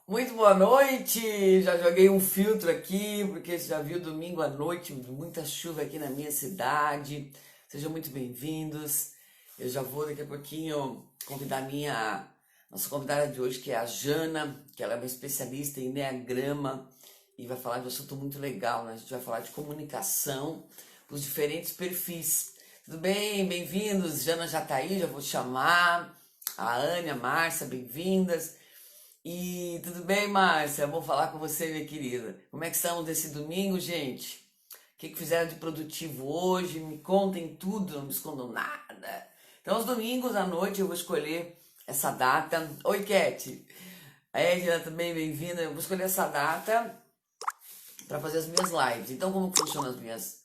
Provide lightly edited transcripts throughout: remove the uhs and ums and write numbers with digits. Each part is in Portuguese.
Muito boa noite! Já joguei um filtro aqui, porque você já viu domingo à noite, muita chuva aqui na minha cidade. Sejam muito bem-vindos. Eu já vou daqui a pouquinho convidar nossa convidada de hoje, que é a Jana, que ela é uma especialista em enneagrama e vai falar de um assunto muito legal, né? A gente vai falar de comunicação para os diferentes perfis. Tudo bem? Bem-vindos! Jana já tá aí, já vou chamar. A Ania, a Márcia, bem-vindas. E tudo bem, Márcia? Vou falar com você, minha querida. Como é que estamos desse domingo, gente? O que fizeram de produtivo hoje? Me contem tudo, não me escondam nada. Então, aos domingos à noite eu vou escolher essa data. Oi, Cat. A Edna também, bem-vinda. Eu vou escolher essa data para fazer as minhas lives. Então, como que funcionam as minhas?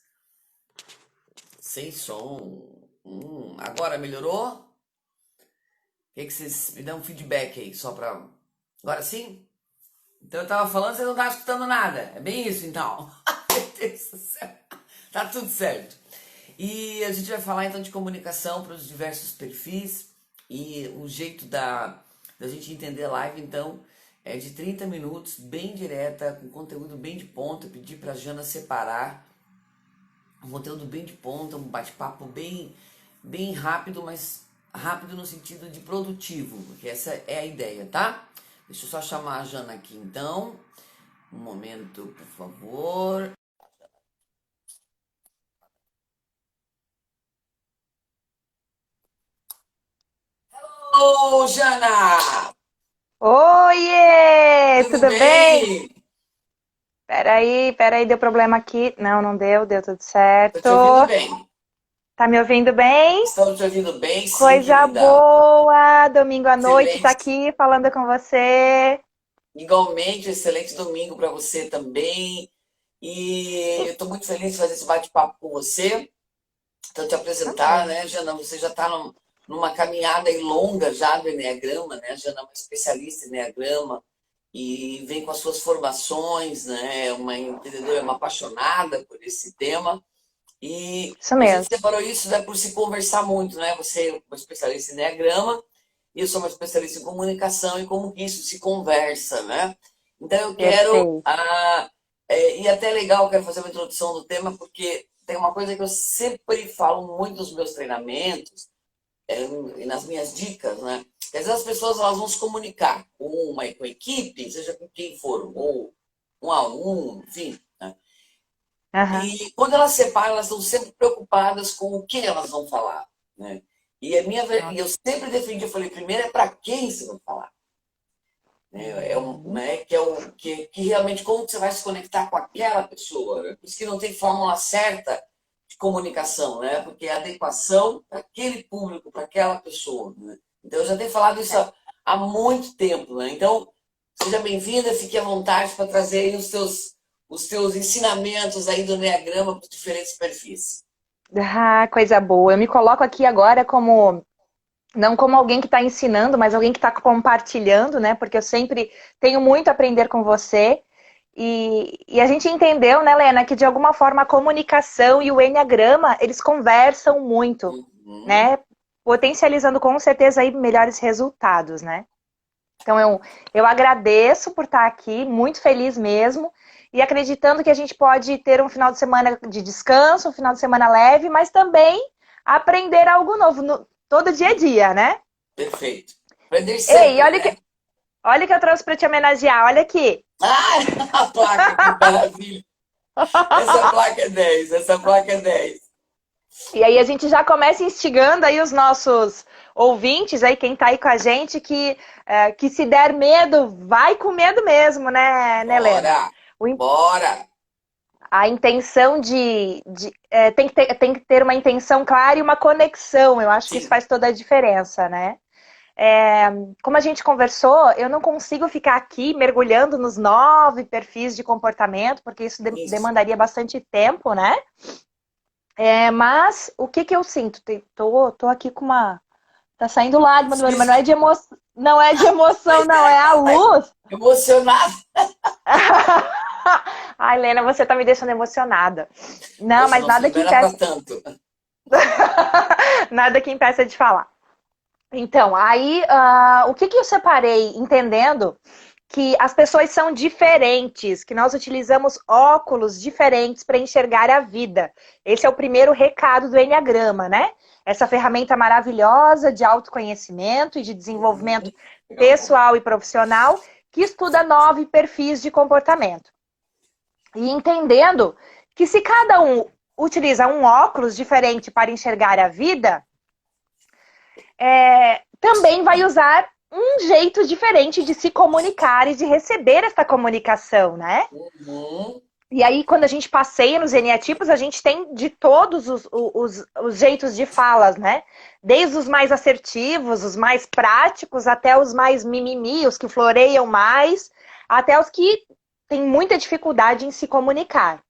Sem som. Agora melhorou? O que vocês me dão um feedback aí, só para... Agora sim? Então eu tava falando, você não tava escutando nada. É bem isso, então. Meu Deus do céu. Tá tudo certo. E a gente vai falar então de comunicação para os diversos perfis. E o jeito da gente entender a live, então, é de 30 minutos, bem direta, com conteúdo bem de ponta. Eu pedi pra Jana separar um conteúdo bem de ponta, um bate-papo bem rápido, mas rápido no sentido de produtivo, porque essa é a ideia, tá? Deixa eu só chamar a Jana aqui então. Um momento, por favor. Ô, Jana! Oiê! Tudo Tudo bem? bem? Peraí, deu problema aqui. Não, não deu, deu tudo Tô certo. te ouvindo bem. Tá me ouvindo bem? Estamos te ouvindo bem, sim, Coisa querida. boa! Domingo à noite tá Excelente. aqui falando com você. Igualmente, excelente domingo para você também. E eu E- estou muito feliz de fazer esse bate-papo com você. Então, te apresentar, Também. né, Jana? Você já está numa caminhada aí longa já do Enneagrama, né? A Jana é uma especialista em Enneagrama e vem com as suas formações, né? Uma empreendedora, uma apaixonada por esse tema. E Isso a gente mesmo. separou isso, né, por se conversar muito, né? Você é uma especialista em Enneagrama e eu sou uma especialista em comunicação e como que isso se conversa, né? Então eu quero, Perfeito. e até legal, eu quero fazer uma introdução do tema, porque tem uma coisa que eu sempre falo muito nos meus treinamentos, e nas minhas dicas, né? Que às vezes as pessoas elas vão se comunicar com a equipe, seja com quem for, ou um a um, enfim, né? Aham. E quando elas separam, elas estão sempre preocupadas com o que elas vão falar, né? E eu sempre defendi, eu falei, primeiro é para quem você vai falar, né? Uhum. Que é o que realmente como você vai se conectar com aquela pessoa, né? Por isso que não tem fórmula certa de comunicação, né? Porque é adequação para aquele público, para aquela pessoa, né? Então eu já tenho falado isso É. há muito tempo, né? Então seja bem-vinda, fique à vontade para trazer aí os teus ensinamentos aí do Enneagrama para os diferentes perfis. Ah, coisa boa. Eu me coloco aqui agora como não como alguém que está ensinando, mas alguém que está compartilhando, né? Porque eu sempre tenho muito a aprender com você. E a gente entendeu, né, Lena, que de alguma forma a comunicação e o enneagrama, eles conversam muito, Uhum. né? Potencializando com certeza aí melhores resultados, né? Então eu agradeço por estar aqui, muito feliz mesmo, e acreditando que a gente pode ter um final de semana de descanso, um final de semana leve, mas também aprender algo novo todo dia a dia, né? Perfeito. Aprender Ei, sempre, né? olha que eu trouxe para te homenagear, olha aqui. Ah, a placa, que maravilha. Essa placa é 10, essa placa é 10. E aí a gente já começa instigando aí os nossos ouvintes, aí quem tá aí com a gente, que se der medo, vai com medo mesmo, né, Helena? Bora, bora. A intenção tem que ter uma intenção clara e uma conexão. Eu acho que isso Sim, faz toda a diferença, né? É, como a gente conversou, eu não consigo ficar aqui mergulhando nos 9 perfis de comportamento, porque isso isso. demandaria bastante tempo, né? Mas o que eu sinto? Tô aqui com uma. Tá saindo lágrima do meu olho, mas não é de emoção, não é de emoção, Mas não, é a mas luz. emocionado. Ai, Helena, você tá me deixando emocionada. Não, Poxa, mas nossa, nada não que era para impeça, tanto. nada que impeça de falar. Então, aí, o que eu separei, entendendo que as pessoas são diferentes, que nós utilizamos óculos diferentes para enxergar a vida. Esse é o primeiro recado do Enneagrama, né? Essa ferramenta maravilhosa de autoconhecimento e de desenvolvimento pessoal e profissional que estuda 9 perfis de comportamento. E entendendo que se cada um utiliza um óculos diferente para enxergar a vida, também vai usar um jeito diferente de se comunicar e de receber essa comunicação, né? Uhum. E aí, quando a gente passeia nos eneatipos, a gente tem de todos os jeitos de falas, né? Desde os mais assertivos, os mais práticos, até os mais mimimi, os que floreiam mais, até os que têm muita dificuldade em se comunicar.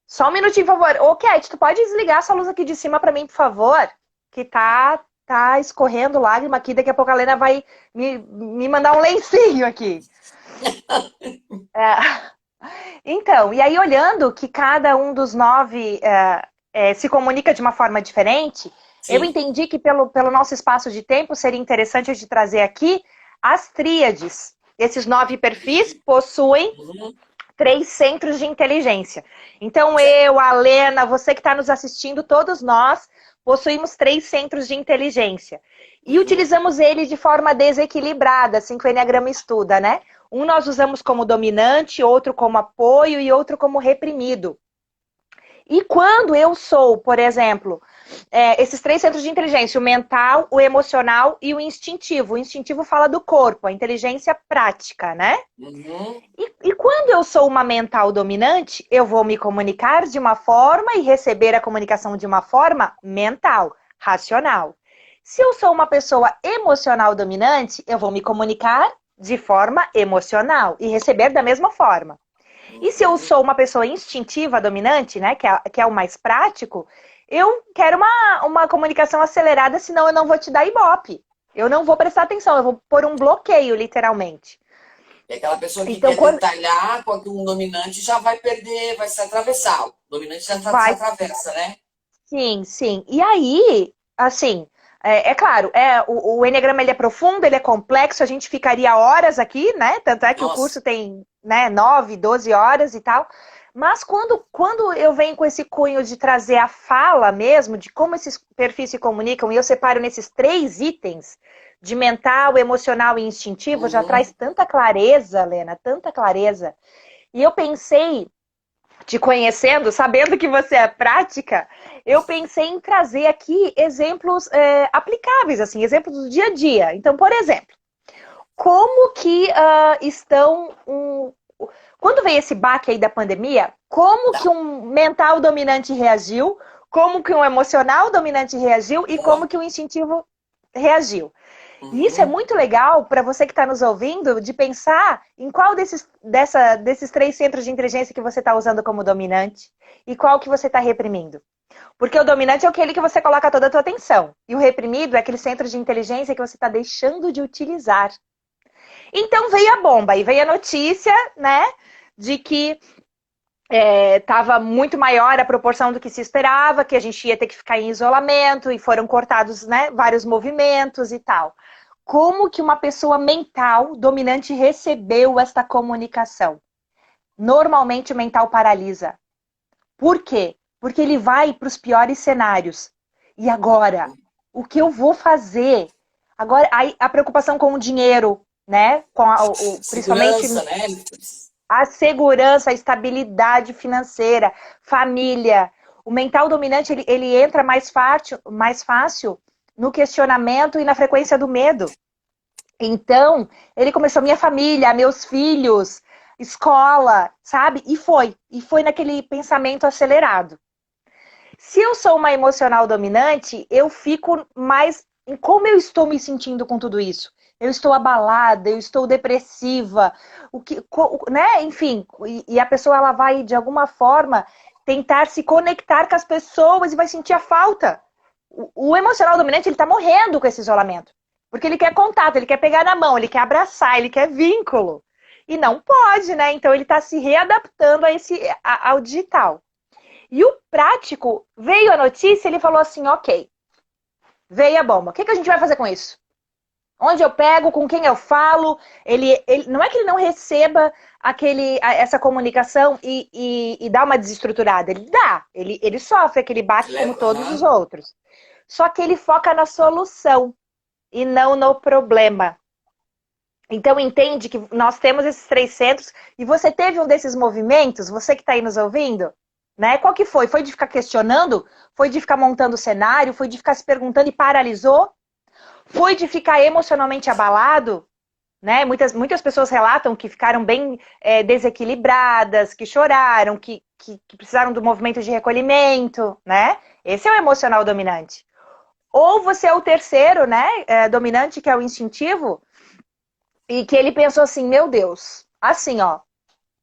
Só um minutinho, por favor. Ô, Cat, tu pode desligar essa luz aqui de cima pra mim, por favor? Que tá escorrendo lágrima aqui. Daqui a pouco a Lena vai me mandar um lencinho aqui. Então, e aí olhando que cada um dos 9 se comunica de uma forma diferente, sim, eu entendi que pelo nosso espaço de tempo seria interessante de trazer aqui as tríades. Esses 9 perfis possuem 3 centros de inteligência. Então eu, a Lena, você que está nos assistindo, todos nós possuímos 3 centros de inteligência. E utilizamos eles de forma desequilibrada, assim que o Enneagrama estuda, né? Um nós usamos como dominante, outro como apoio e outro como reprimido. E quando eu sou, por exemplo, esses 3 centros de inteligência, o mental, o emocional e o instintivo. O instintivo fala do corpo, a inteligência prática, né? Uhum. E quando eu sou uma mental dominante, eu vou me comunicar de uma forma e receber a comunicação de uma forma mental, racional. Se eu sou uma pessoa emocional dominante, eu vou me comunicar de forma emocional e receber da mesma forma. E se eu sou uma pessoa instintiva dominante, né, que é o mais prático, eu quero uma comunicação acelerada, senão eu não vou te dar ibope. Eu não vou prestar atenção, eu vou pôr um bloqueio, literalmente. É aquela pessoa que então, quer detalhar, quando um dominante já vai perder, vai se atravessar. O dominante já se atravessa, né? Sim, sim. E aí, assim, claro, o Enneagrama ele é profundo, ele é complexo, a gente ficaria horas aqui, né? Tanto é que o curso tem 9, 12 horas e tal. Mas quando eu venho com esse cunho de trazer a fala mesmo, de como esses perfis se comunicam, e eu separo nesses 3 itens, de mental, emocional e instintivo, já traz tanta clareza, Lena, tanta clareza. E eu pensei, te conhecendo, sabendo que você é prática, eu pensei em trazer aqui exemplos aplicáveis, assim, exemplos do dia a dia. Então, por exemplo, como que estão... Quando veio esse baque aí da pandemia, como que um mental dominante reagiu, como que um emocional dominante reagiu e como que um instintivo reagiu. E isso é muito legal para você que está nos ouvindo, de pensar em qual desses 3 centros de inteligência que você está usando como dominante e qual que você está reprimindo. Porque o dominante é aquele que você coloca toda a tua atenção. E o reprimido é aquele centro de inteligência que você está deixando de utilizar. Então veio a bomba e veio a notícia, né, de que estava muito maior a proporção do que se esperava, que a gente ia ter que ficar em isolamento e foram cortados, né, vários movimentos e tal. Como que uma pessoa mental dominante recebeu esta comunicação? Normalmente o mental paralisa. Por quê? Porque ele vai para os piores cenários. E agora? O que eu vou fazer? Agora, a preocupação com o dinheiro, né? Principalmente né? A segurança, a estabilidade financeira, família. O mental dominante, ele entra mais fácil no questionamento e na frequência do medo. Então, ele começou minha família, meus filhos, escola, sabe? E foi naquele pensamento acelerado. Se eu sou uma emocional dominante, eu fico mais em como eu estou me sentindo com tudo isso. Eu estou abalada, eu estou depressiva, né? Enfim, e a pessoa ela vai, de alguma forma, tentar se conectar com as pessoas e vai sentir a falta. O emocional dominante, ele tá morrendo com esse isolamento. Porque ele quer contato, ele quer pegar na mão, ele quer abraçar, ele quer vínculo. E não pode, né? Então ele tá se readaptando ao digital. E o prático, veio a notícia, ele falou assim, ok, veio a bomba. O que a gente vai fazer com isso? Onde eu pego, com quem eu falo, ele não é que ele não receba essa comunicação e dá uma desestruturada, ele dá, ele sofre aquele baque como todos os outros. Só que ele foca na solução e não no problema. Então entende que nós temos esses 3 centros e você teve um desses movimentos, você que está aí nos ouvindo, né? Qual que foi? Foi de ficar questionando? Foi de ficar montando o cenário? Foi de ficar se perguntando e paralisou? Foi de ficar emocionalmente abalado? Né? Muitas pessoas relatam que ficaram bem desequilibradas, que choraram, que precisaram do movimento de recolhimento, né? Esse é o emocional dominante. Ou você é o terceiro, né, dominante, que é o instintivo, e que ele pensou assim, meu Deus, assim, ó,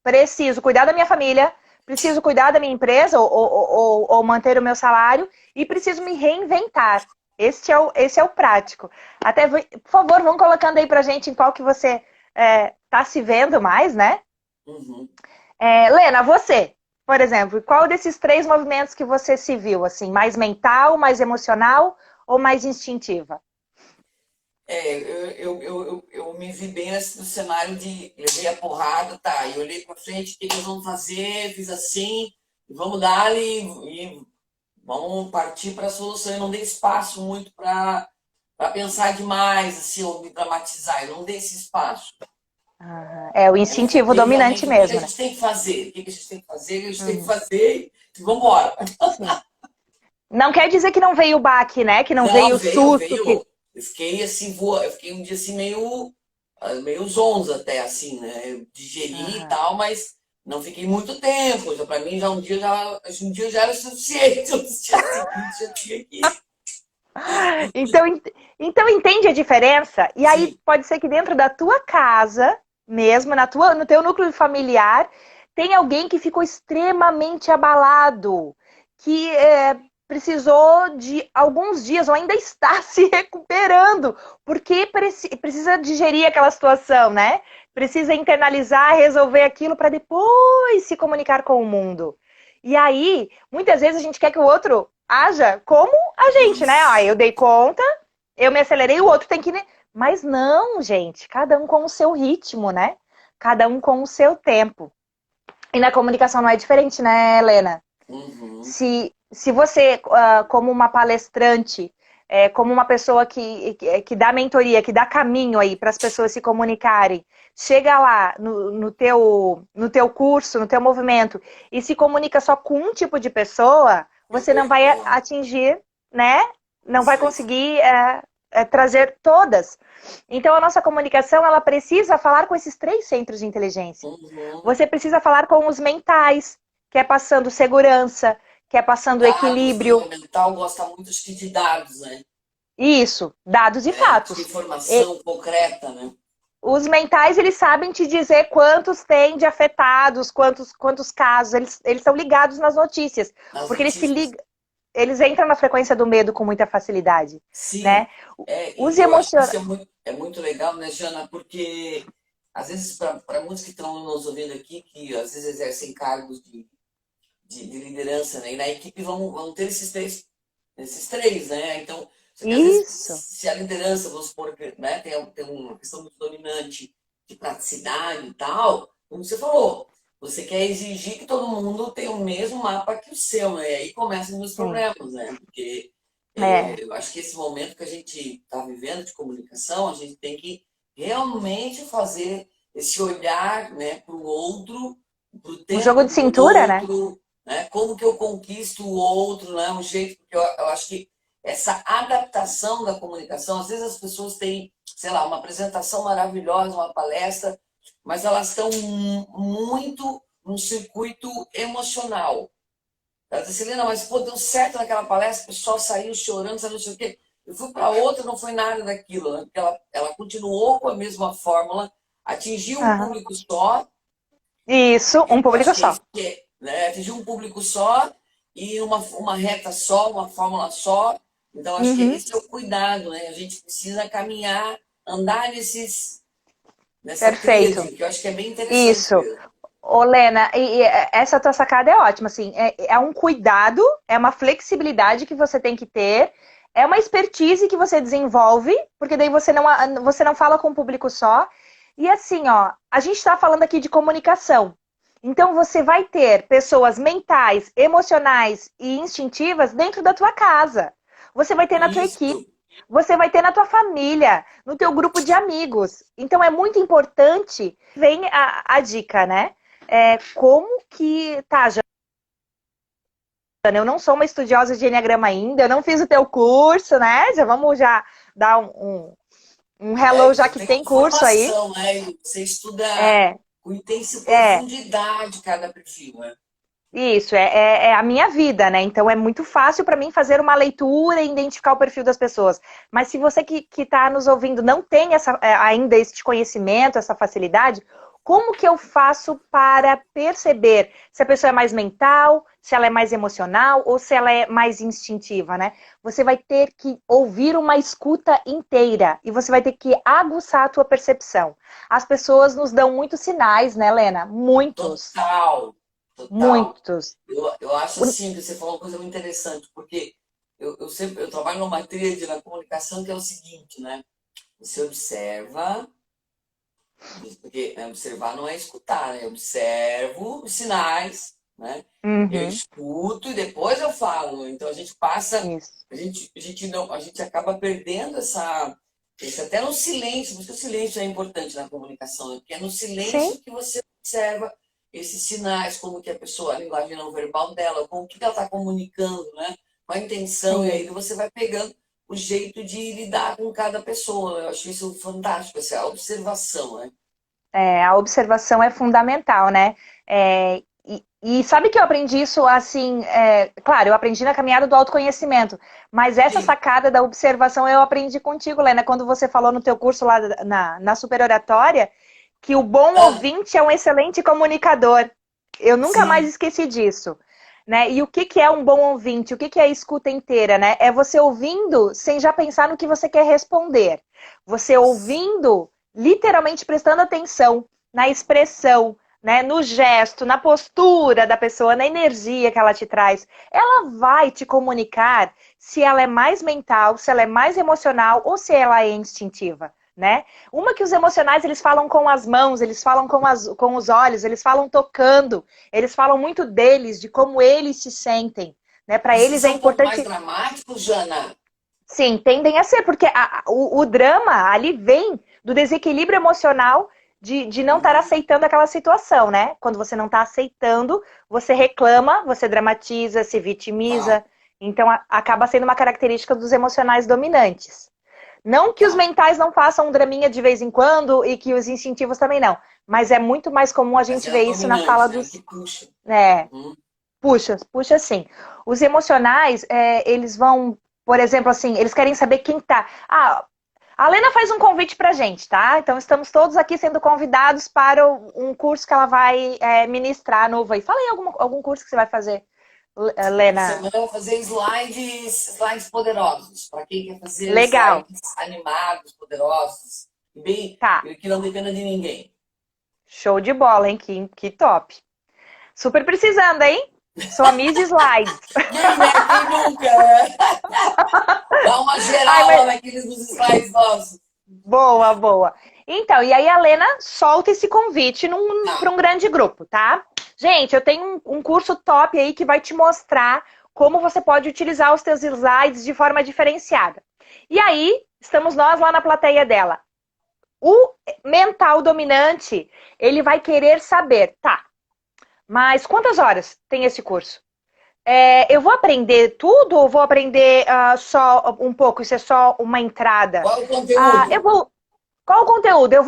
preciso cuidar da minha família, preciso cuidar da minha empresa ou manter o meu salário e preciso me reinventar. Esse é o prático. Até, por favor, vão colocando aí pra gente em qual que você tá se vendo mais, né? Uhum. Lena, você, por exemplo, qual desses 3 movimentos que você se viu, assim, mais mental, mais emocional ou mais instintiva? Eu me vi bem no cenário de levei a porrada, tá? E olhei para frente, o que nós vamos fazer? Fiz assim, vamos dar e vamos partir para a solução. Eu não dei espaço muito para pensar demais, assim, ou me dramatizar. Eu não dei esse espaço. É o instintivo dominante Realmente, o que a mesmo, né? gente tem que fazer? O que a gente tem que fazer? O que a gente tem que fazer? E vamos embora. Sim. Não quer dizer que não veio o baque, né? Que não Não, veio o veio, susto. veio. Eu fiquei assim, eu fiquei um dia assim meio zonzo até, assim, né? Eu digeri e tal, mas não fiquei muito tempo. Já, pra mim, um dia já era suficiente. No dia seguinte já tinha que ir. Então, então entende a diferença? E aí Sim. pode ser que dentro da tua casa, mesmo, no teu núcleo familiar, tem alguém que ficou extremamente abalado, que precisou de alguns dias ou ainda está se recuperando, porque precisa digerir aquela situação, né? Precisa internalizar, resolver aquilo para depois se comunicar com o mundo. E aí, muitas vezes a gente quer que o outro haja como a gente, né? Ah, eu dei conta, eu me acelerei, o outro tem que. Mas não, gente, cada um com o seu ritmo, né? Cada um com o seu tempo. E na comunicação não é diferente, né, Helena? Uhum. Se você, como uma palestrante, como uma pessoa que dá mentoria, que dá caminho aí para as pessoas se comunicarem, chega lá no teu curso, no teu movimento, e se comunica só com um tipo de pessoa, você não vai atingir, né? Não vai conseguir trazer todas. Então, a nossa comunicação, ela precisa falar com esses 3 centros de inteligência. Uhum. Você precisa falar com os mentais, que é passando segurança, que é passando Dados, né? equilíbrio. O mental gosta muito, acho que, de dados, né? Isso, dados e De fatos. E informação concreta, né? os mentais, eles sabem te dizer quantos tem de afetados, quantos casos. Eles estão ligados nas notícias, Nas porque notícias. eles entram na frequência do medo com muita facilidade, né? Sim, Os e eu acho que isso emocionais. é muito legal, né, Jana? Porque às vezes, para muitos que estão nos ouvindo aqui, que às vezes exercem cargos de liderança, né? E na equipe vão ter esses três, né? Então, só que às vezes, Isso. se a liderança, vamos supor, né, tem uma questão muito dominante de praticidade e tal, como você falou, você quer exigir que todo mundo tenha o mesmo mapa que o seu, né? E aí começam os Sim. problemas, né? Porque É. eu acho que esse momento que a gente está vivendo de comunicação, a gente tem que realmente fazer esse olhar, né, para o outro, para o Um jogo tempo de do cintura, né? outro, né, como que eu conquisto o outro, né, um jeito, porque eu acho que essa adaptação da comunicação, às vezes as pessoas têm, sei lá, uma apresentação maravilhosa, uma palestra, mas elas estão muito num circuito emocional. Ela disse, Helena, mas pô, deu certo naquela palestra, o pessoal saiu chorando, sabe, não sei o quê. Eu fui para outra, não foi nada daquilo, né? Porque ela continuou com a mesma fórmula, atingiu um Aham. público só, Isso, um eu acho público que é só. isso que é, né? Atingiu um público só e uma reta só, uma fórmula só. Então, acho que Uhum. esse é o cuidado, né? A gente precisa caminhar, andar nessa Perfeito. tríade, que eu acho que é bem interessante Isso. mesmo. Ô, Lena, essa tua sacada é ótima, assim, é um cuidado, é uma flexibilidade que você tem que ter, É uma expertise que você desenvolve, porque daí você não fala com um público só. E assim, ó, a gente está falando aqui de comunicação. Então você vai ter pessoas mentais, emocionais e instintivas dentro da tua casa. Você vai ter na tua equipe, Isso. você vai ter na tua família, no teu grupo de amigos. Então é muito importante. Vem a dica, né? Como que tá, eu não sou uma estudiosa de Enneagrama ainda, eu não fiz o teu curso, né? Já vamos dar um hello, já Você que tem tem curso aí. informação, né? E você estuda É, com intensa é, profundidade cada perfil, né? isso, é a minha vida, né? Então é muito fácil para mim fazer uma leitura e identificar o perfil das pessoas. Mas se você que está nos ouvindo não tem ainda esse conhecimento, essa facilidade, como que eu faço para perceber se a pessoa é mais mental, se ela é mais emocional ou se ela é mais instintiva, né? Você vai ter que ouvir uma escuta inteira e você vai ter que aguçar a tua percepção. As pessoas nos dão muitos sinais, né, Helena? Muitos, Total, total. muitos. Eu acho assim que você falou uma coisa muito interessante, porque eu trabalho numa tríade na comunicação que é o seguinte, né? Você observa, porque né, observar não é escutar, né? Eu observo os sinais, né? Eu Uhum, escuto e depois eu falo. Então a gente passa, isso. a gente acaba perdendo esse até no silêncio, porque o silêncio é importante na comunicação, né? Porque é no Sim, silêncio que você observa esses sinais, como que a pessoa, a linguagem não verbal dela, como que ela está comunicando, né? Com a intenção, e aí sim. você vai pegando o jeito de lidar com cada pessoa. Eu acho isso fantástico, essa observação, né? A observação é fundamental, né? E sabe que eu aprendi isso assim, claro, eu aprendi na caminhada do autoconhecimento, mas essa Sim. sacada da observação eu aprendi contigo, Lena, quando você falou no teu curso lá na superoratória, que o bom Ah, ouvinte é um excelente comunicador. Eu nunca mais sim. esqueci disso. Né? E o que, que é um bom ouvinte? O que, que é a escuta inteira? Né? É você ouvindo sem já pensar no que você quer responder. Você ouvindo, literalmente prestando atenção na expressão, né? No gesto, na postura da pessoa, na energia que ela te traz. Ela vai te comunicar se ela é mais mental, se ela é mais emocional ou se ela é instintiva. Né? Uma que os emocionais eles falam com as mãos, eles falam com os olhos, eles falam tocando, eles falam muito deles, de como eles se sentem. Né? Para Diz que eles é são um pouco mais importante, dramáticos, Jana. sim, tendem a ser, porque o drama ali vem do desequilíbrio emocional de não estar Uhum. aceitando aquela situação, né? Quando você não está aceitando, você reclama, você dramatiza, se Tá, vitimiza. Então acaba sendo uma característica dos emocionais dominantes. Não que os tá. mentais não façam um draminha de vez em quando e que os instintivos também não. Mas é muito mais comum a Mas gente é o ver isso na fala dominante, né? O dos. que puxa. É, Uhum. puxa sim. Os emocionais, eles vão, por exemplo, assim, eles querem saber quem tá. Ah, a Lena faz um convite pra gente, tá? Então estamos todos aqui sendo convidados para um curso que ela vai ministrar novo aí. Fala aí algum curso que você vai fazer, Essa Lena. semana eu vou fazer slides poderosos. Para quem quer fazer Legal. slides animados, poderosos, bem, Tá. que não dependa de ninguém. Show de bola, hein? Que top. Super precisando, hein? Sou a Miss Slides. Quem, né? Quem nunca, né? Dá uma Ai, geral lá mas naqueles dos slides nossos. boa, boa. Então, e aí a Lena solta esse convite para Tá. um grande grupo, tá? Gente, eu tenho um curso top aí que vai te mostrar como você pode utilizar os teus slides de forma diferenciada. E aí, estamos nós lá na plateia dela. O mental dominante, ele vai querer saber, tá, mas quantas horas tem esse curso? Eu vou aprender tudo ou vou aprender só um pouco? Isso é só uma entrada? Qual o Ah, eu conteúdo? vou. Qual o conteúdo? Eu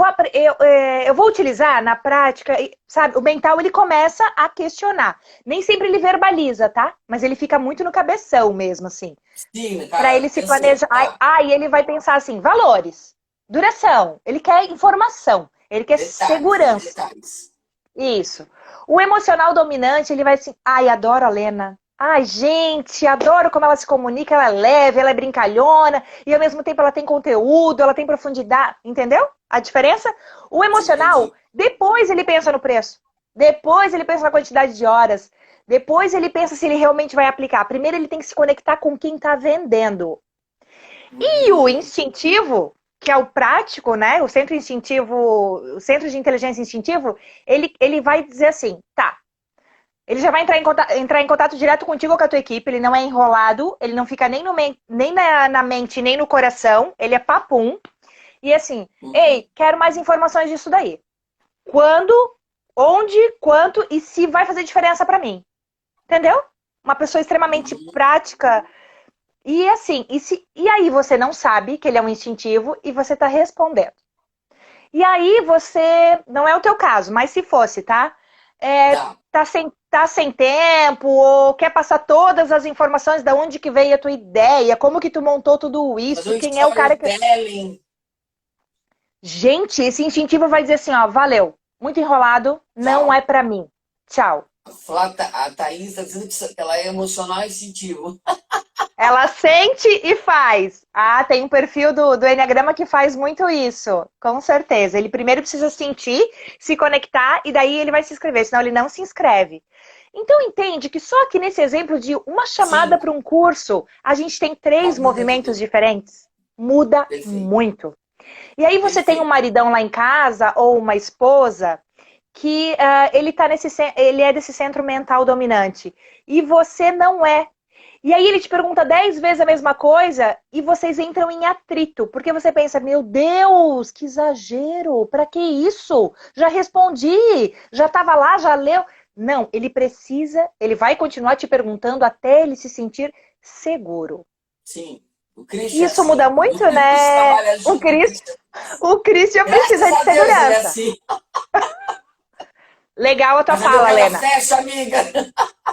vou utilizar na prática, sabe? O mental ele começa a questionar. Nem sempre ele verbaliza, tá? Mas ele fica muito no cabeção mesmo, assim. Sim, Para cara, ele se pensou. planejar. Tá. E ele vai pensar assim: valores, duração. Ele quer informação, ele quer Detalhes, né? segurança. Detalhes. Isso. O emocional dominante, ele vai assim, adoro a Lena. Ai, gente, adoro como ela se comunica, ela é leve, ela é brincalhona, e ao mesmo tempo ela tem conteúdo, ela tem profundidade, entendeu? A diferença? O emocional, Entendi. depois ele pensa no preço, depois ele pensa na quantidade de horas, depois ele pensa se ele realmente vai aplicar. Primeiro ele tem que se conectar com quem está vendendo. E o instintivo, que é o prático, né? O centro instintivo, o centro de inteligência instintivo, ele vai dizer assim, tá. Ele já vai entrar em contato direto contigo ou com a tua equipe, ele não é enrolado, ele não fica nem, nem na mente, nem no coração, ele é papum. E assim, Uhum. ei, quero mais informações disso daí. Quando, onde, quanto e se vai fazer diferença pra mim. Entendeu? Uma pessoa extremamente Uhum. prática. E assim, e aí você não sabe que ele é um instintivo e você tá respondendo. E aí você, não é o teu caso, mas se fosse, tá? É, Tá. tá sem tempo, ou quer passar todas as informações de onde que veio a tua ideia, como que tu montou tudo Fazer isso, um quem é o cara que... storytelling. Gente, esse instintivo vai dizer assim, ó, valeu, muito enrolado, não é Tchau. pra mim. Tchau. A Thaís está dizendo que ela é emocional e instintivo. Ela sente e faz. Ah, tem um perfil do Enneagrama que faz muito isso, com certeza. Ele primeiro precisa sentir, se conectar e daí ele vai se inscrever, senão ele não se inscreve. Então entende que só que nesse exemplo de uma chamada Sim, para um curso, a gente tem já 3 muda movimentos tudo. diferentes. Muda Perfeito, muito. E aí você tem um perfeito. maridão lá em casa ou uma esposa que ele é desse centro mental dominante e você não é. E aí ele te pergunta 10 vezes a mesma coisa e vocês entram em atrito, porque você pensa, meu Deus, que exagero, pra que isso? Já respondi, já estava lá, já leu. Não, ele vai continuar te perguntando até ele se sentir seguro. Sim. O Christian E é isso muda assim. muito, A gente né? trabalha O junto, o Cris, Christian. o Christian Graças precisa de a Deus ele é segurança. assim. Legal a tua Mas a meu fala, ela Lena. fecha, amiga.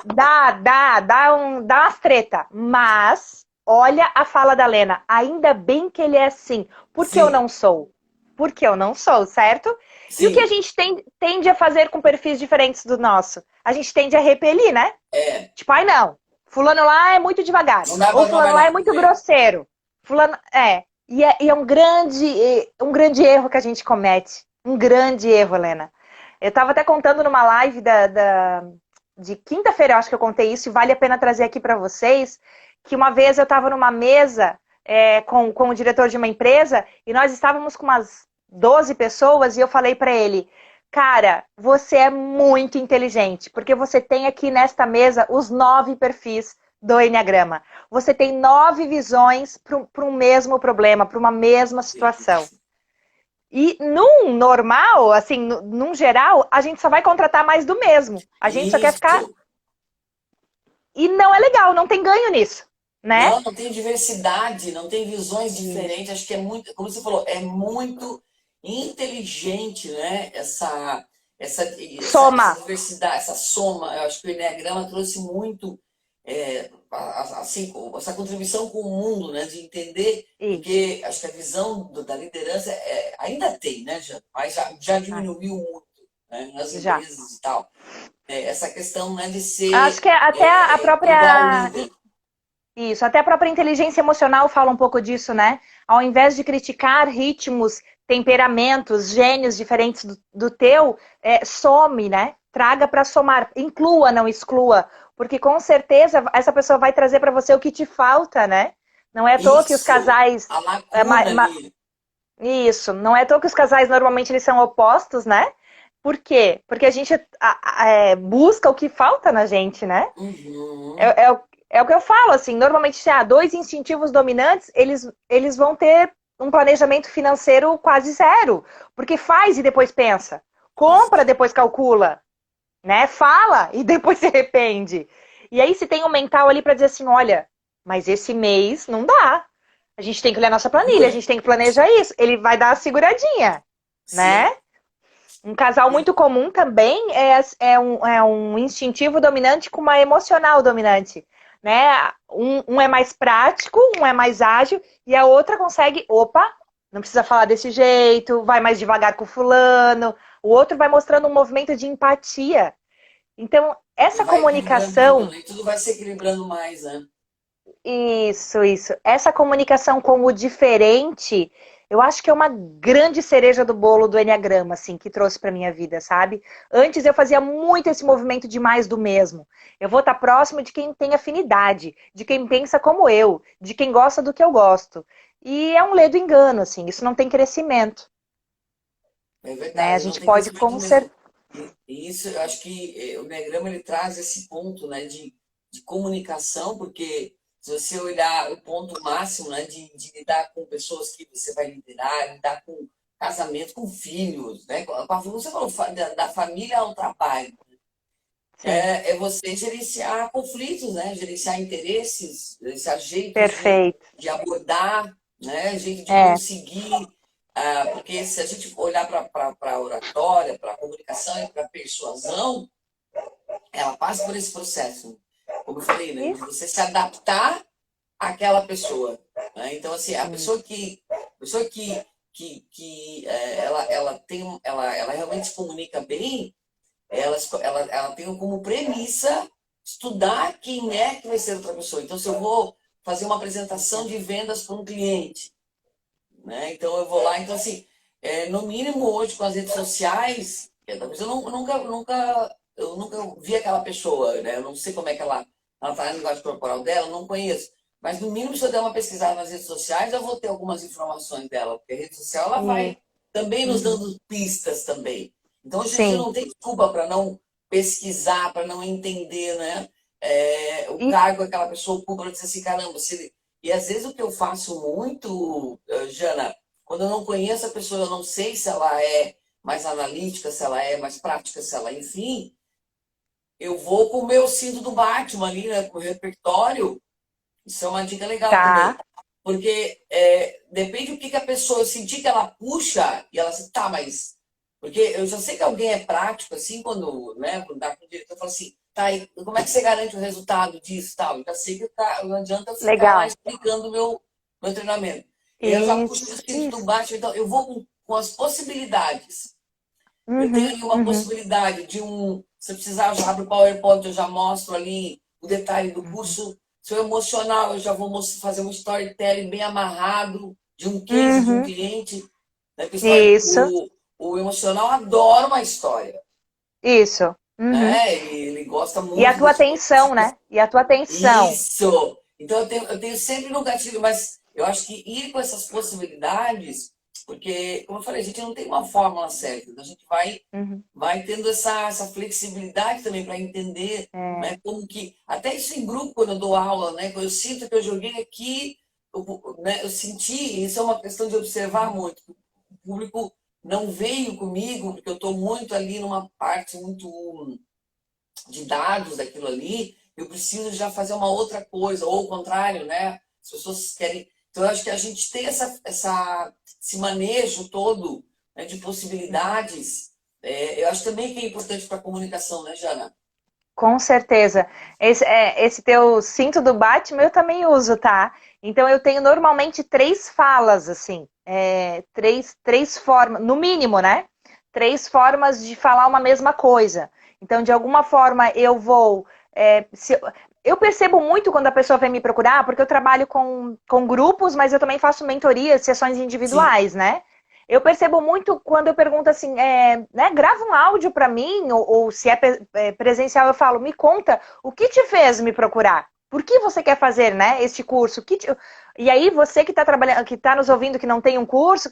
Dá umas treta. Mas, olha a fala da Lena. Ainda bem que ele é assim. Por que eu Sim, não sou? Porque eu não sou, certo? E o que a sim. gente tende a fazer com perfis diferentes do nosso? A gente tende a repelir, né? É. Tipo, ai não, fulano lá é muito devagar. Não dá Ou para fulano lá é trabalhar com muito ele. grosseiro. Fulano, é. E é um grande erro que a gente comete. Um grande erro, Helena. Eu estava até contando numa live de quinta-feira, eu acho que eu contei isso, e vale a pena trazer aqui para vocês, que uma vez eu estava numa mesa com o diretor de uma empresa, e nós estávamos com umas 12 pessoas, e eu falei para ele, cara, você é muito inteligente, porque você tem aqui nesta mesa os 9 perfis do Enneagrama. Você tem 9 visões para um mesmo problema, para uma mesma situação. E num normal, assim, num geral, a gente só vai contratar mais do mesmo. A gente só quer ficar. Isso. E não é legal, não tem ganho nisso, né? Não, não tem diversidade, não tem visões diferentes. Isso. Acho que é muito, como você falou, é muito inteligente, né? Essa Soma. diversidade, essa soma. Eu acho que o Enneagrama trouxe muito, assim, essa contribuição com o mundo, né? De entender, Isso. porque acho que a visão da liderança ainda tem, né? Mas já Ai, diminuiu muito, né? Nas já. empresas e tal. Essa questão, né, de Acho ser que até a igual própria. líder. Isso, até a própria inteligência emocional fala um pouco disso, né? Ao invés de criticar ritmos, temperamentos, gênios diferentes do teu, some, né? Traga para somar, inclua, não exclua, porque com certeza essa pessoa vai trazer para você o que te falta, né? Não é à toa que os Isso, casais, a lacuna ali. isso, não é à toa que os casais normalmente eles são opostos, né? Por quê? Porque a gente busca o que falta na gente, né? Uhum. É o que eu falo, assim, normalmente, se há 2 instintivos dominantes, eles vão ter um planejamento financeiro quase zero, porque faz e depois pensa, compra, depois calcula, né? Fala e depois se arrepende. E aí se tem um mental ali para dizer assim, olha, mas esse mês não dá. A gente tem que olhar nossa planilha, a Segura. gente tem que planejar isso. Ele vai dar a seguradinha, né? Sim. Um casal muito comum também é um instintivo dominante com uma emocional dominante. Né? Um é mais prático, um é mais ágil, e a outra consegue, opa, não precisa falar desse jeito, vai mais devagar com o fulano. O outro vai mostrando um movimento de empatia. Então, E essa vai equilibrando tudo, comunicação, né? Tudo vai se equilibrando mais, né? isso. Essa comunicação com o diferente, eu acho que é uma grande cereja do bolo do Enneagrama, assim, que trouxe para minha vida, sabe? Antes eu fazia muito esse movimento de mais do mesmo. Eu vou estar próximo de quem tem afinidade, de quem pensa como eu, de quem gosta do que eu gosto. e é um ledo engano, assim, isso não tem crescimento, É né? A verdade, não gente tem pode crescimento mesmo. consertar. E isso, eu acho que o Enneagrama ele traz esse ponto, né, de comunicação, porque se você olhar o ponto máximo, né, de lidar com pessoas que você vai liderar, lidar com casamento, com filhos, né, você falou da família ao trabalho, Sim, é você gerenciar conflitos, né, gerenciar interesses, gerenciar jeitos perfeito. de abordar, né, jeito de É, conseguir, porque se a gente olhar para a oratória, para a comunicação e para a persuasão, ela passa por esse processo, como eu falei, né, de isso. você se adaptar àquela pessoa. Né? Então, assim, Sim. a pessoa que ela tem, ela realmente se comunica bem, ela tem como premissa estudar quem é que vai ser outra pessoa. Então, se eu vou fazer uma apresentação de vendas para um cliente, né? Então eu vou lá, então assim, no mínimo hoje com as redes sociais, talvez eu nunca vi aquela pessoa, né? Eu não sei como é que ela tá na linguagem corporal dela, eu não conheço. Mas no mínimo, se eu der uma pesquisada nas redes sociais, eu vou ter algumas informações dela, porque a rede social ela E, vai também nos uhum. dando pistas também. Então hoje a gente Sim. não tem desculpa para não pesquisar, para não entender, né? O E, cargo que aquela pessoa ocupa, para dizer assim, caramba, se e às vezes o que eu faço muito, Jana, quando eu não conheço a pessoa, eu não sei se ela é mais analítica, se ela é mais prática, se ela, enfim, eu vou com o meu cinto do Batman ali, né, com o repertório. Isso é uma dica legal também. tá. Porque depende do que a pessoa, eu sentir que ela puxa, e ela assim, tá, mas. Porque eu já sei que alguém é prático, assim, quando, né, quando dá com o diretor, eu falo assim, tá, e como é que você garante o resultado disso tal? Eu já sei que não adianta eu ficar lá Legal. explicando o meu treinamento. E eu já puxo o Isso, espírito do isso. baixo, então eu vou com as possibilidades. Eu tenho Uhum, ali uma uhum, possibilidade de se eu precisar, eu já abro o PowerPoint, eu já mostro ali o detalhe do uhum. curso. Se eu emocional, eu já vou fazer um storytelling bem amarrado de um case de um Uhum. cliente. Né? Isso, O emocional adora uma história. isso. Uhum. Né? Ele gosta E a muito tua desse. atenção, né? E a tua atenção. Isso! Então eu tenho sempre no gatilho, mas eu acho que ir com essas possibilidades, porque, como eu falei, a gente não tem uma fórmula certa, então a gente Uhum. vai tendo essa flexibilidade também para entender, É, né, como que, até isso em grupo, quando eu dou aula, né, quando eu sinto que eu joguei aqui, né, eu senti, isso é uma questão de observar muito, o público não veio comigo, porque eu estou muito ali numa parte muito de dados daquilo ali, eu preciso já fazer uma outra coisa, ou o contrário, né? As pessoas querem. Então, eu acho que a gente tem esse manejo todo, né, de uhum. possibilidades. Eu acho também que é importante para a comunicação, né, Jana? Com certeza. Esse teu cinto do Batman eu também uso, tá? Então eu tenho normalmente três falas, assim. Três formas, no mínimo, né? Três formas de falar uma mesma coisa. Então, de alguma forma, eu vou. Eu percebo muito quando a pessoa vem me procurar, porque eu trabalho com grupos, mas eu também faço mentorias, sessões Sim. individuais, né? Eu percebo muito quando eu pergunto assim, né, grava um áudio para mim, ou se é presencial, eu falo, me conta o que te fez me procurar. Por que você quer fazer, né, este curso? E aí você que está trabalhando, que está nos ouvindo, que não tem um curso,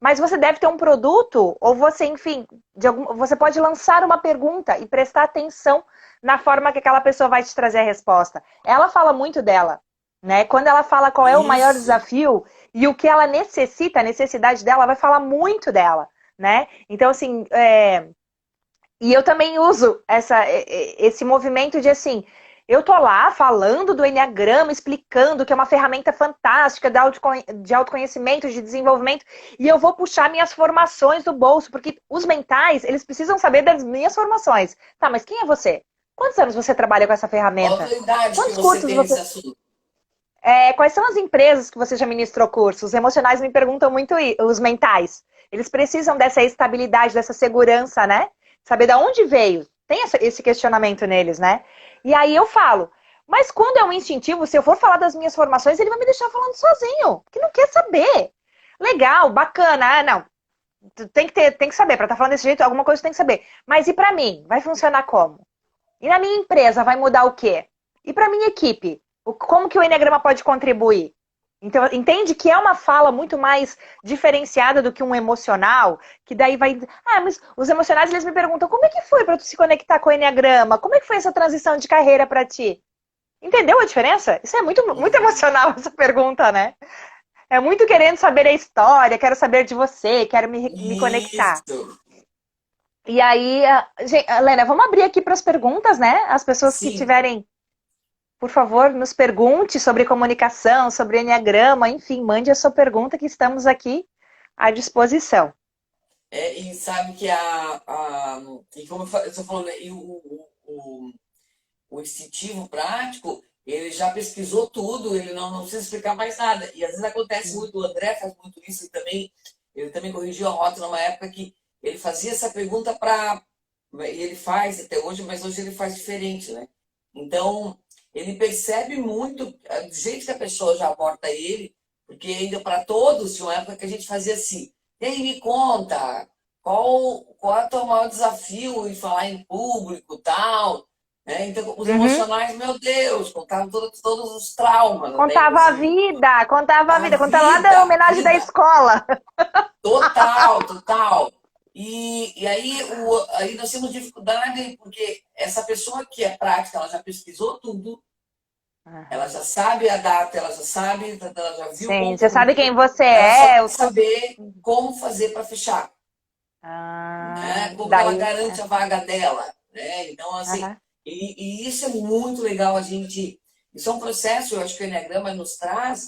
mas você deve ter um produto, ou você, enfim, você pode lançar uma pergunta e prestar atenção na forma que aquela pessoa vai te trazer a resposta. Ela fala muito dela, né? Quando ela fala qual é o maior Isso. desafio, e o que ela necessita, a necessidade dela, vai falar muito dela, né? Então, assim, e eu também uso esse movimento de assim, eu tô lá falando do Enneagrama, explicando que é uma ferramenta fantástica de autoconhecimento, de desenvolvimento, e eu vou puxar minhas formações do bolso, porque os mentais, eles precisam saber das minhas formações. Tá, mas quem é você? Quantos anos você trabalha com essa Qual a ferramenta? autoridade que Quantos você cursos tem você nesse assunto? quais são as empresas que você já ministrou cursos? Os emocionais me perguntam muito, os mentais. Eles precisam dessa estabilidade, dessa segurança, né? Saber de onde veio. Tem esse questionamento neles, né? E aí eu falo, mas quando é um instintivo, se eu for falar das minhas formações, ele vai me deixar falando sozinho, que não quer saber. Legal, bacana. Ah, não, tem que saber. Para estar falando desse jeito, alguma coisa tem que saber. Mas e para mim? Vai funcionar como? E na minha empresa vai mudar o quê? E para minha equipe? Como que o Enneagrama pode contribuir? Então, entende que é uma fala muito mais diferenciada do que um emocional, que daí vai... Ah, mas os emocionais, eles me perguntam, como é que foi para tu se conectar com o Enneagrama? Como é que foi essa transição de carreira para ti? Entendeu a diferença? Isso é muito Uhum. emocional, essa pergunta, né? É muito querendo saber a história, quero saber de você, quero me conectar. Isso, E aí, Helena, vamos abrir aqui para as perguntas, né? As pessoas que sim. tiverem, por favor, nos pergunte sobre comunicação, sobre enneagrama, enfim, mande a sua pergunta que estamos aqui à disposição. E sabe que e como eu estou falando, né, o instintivo prático, ele já pesquisou tudo, ele não precisa explicar mais nada. E às vezes acontece muito, o André faz muito isso, ele também corrigiu a rota numa época que ele fazia essa pergunta para. E ele faz até hoje, mas hoje ele faz diferente, né? Então, ele percebe muito do jeito que a pessoa já aborda ele, porque ainda para todos, tinha uma época que a gente fazia assim, e aí me conta, qual é o teu maior desafio em falar em público tal? Então, os Uhum. emocionais, meu Deus, contavam todos os traumas, né? Inclusive, Contava a a vida, contava lá da vida, homenagem da vida, escola. total, total. E aí nós temos dificuldade, porque essa pessoa que é prática, ela já pesquisou tudo, ela Aham. já sabe a data, ela já sabe, ela já viu o Sim, você sabe quem conteúdo, você ela só é. quer saber como fazer para fechar, né? Como que ela Daí. garante a vaga dela, né? Então, assim, Aham. e isso é muito legal a gente. Isso é um processo, eu acho que o Enneagrama nos traz,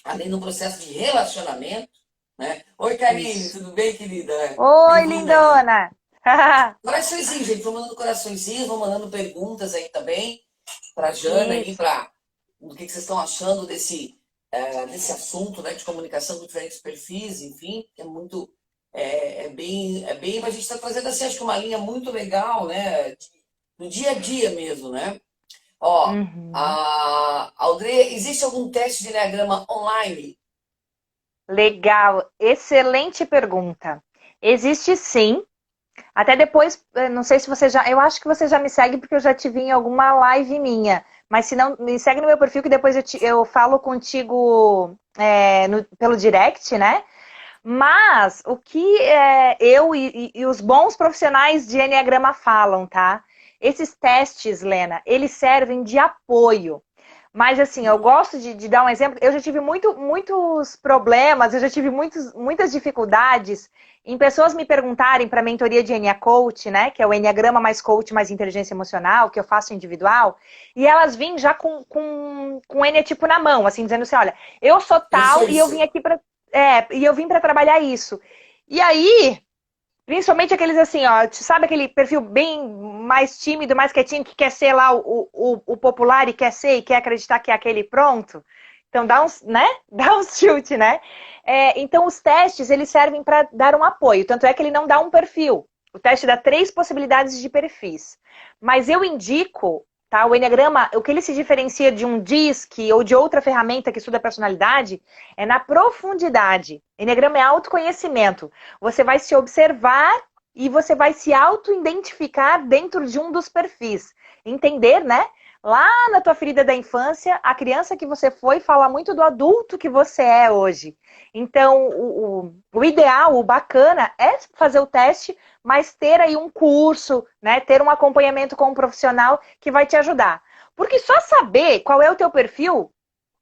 além do processo de relacionamento, né? Oi, Karine, Isso. tudo bem, querida? Oi, Bem-vinda aí. lindona! Coraçõezinhos, gente, vão mandando coraçõezinhos, vão mandando perguntas aí também para Jana aí, Isso. para o que vocês estão achando desse assunto, né, de comunicação com diferentes perfis, enfim, é muito é bem, a gente está trazendo assim, acho que uma linha muito legal, né, no dia a dia mesmo, né? Ó, Uhum. a Audrey, existe algum teste de Enneagrama online? Legal, excelente pergunta. Existe sim. Até depois, não sei se você já. Eu acho que você já me segue porque eu já te vi em alguma live minha. Mas se não, me segue no meu perfil que depois eu falo contigo pelo direct, né? Mas o que eu e os bons profissionais de Enneagrama falam, tá? Esses testes, Lena, eles servem de apoio. Mas assim, eu gosto de dar um exemplo. Eu já tive muitos problemas, eu já tive muitas dificuldades em pessoas me perguntarem para a mentoria de Enia Coach, né? Que é o Enneagrama mais Coach mais Inteligência Emocional, que eu faço individual, e elas vêm já com o Enia tipo na mão, assim, dizendo assim: olha, eu sou Eu sou tal e eu vim isso. aqui para e eu vim para trabalhar isso. E aí, principalmente aqueles assim, ó, sabe aquele perfil bem mais tímido, mais quietinho, que quer ser lá o popular e quer ser e quer acreditar que é aquele pronto? Então dá uns, né? Dá uns tilt, né? Então os testes, eles servem para dar um apoio. Tanto é que ele não dá um perfil. O teste dá 3 possibilidades de perfis. Mas eu indico, tá? O Enneagrama, o que ele se diferencia de um DISC ou de outra ferramenta que estuda a personalidade é na profundidade. Enneagrama é autoconhecimento. Você vai se observar e você vai se auto-identificar dentro de um dos perfis. Entender, né? Lá na tua ferida da infância, a criança que você foi fala muito do adulto que você é hoje. Então, o ideal, o bacana é fazer o teste, mas ter aí um curso, né? Ter um acompanhamento com um profissional que vai te ajudar. Porque só saber qual é o teu perfil,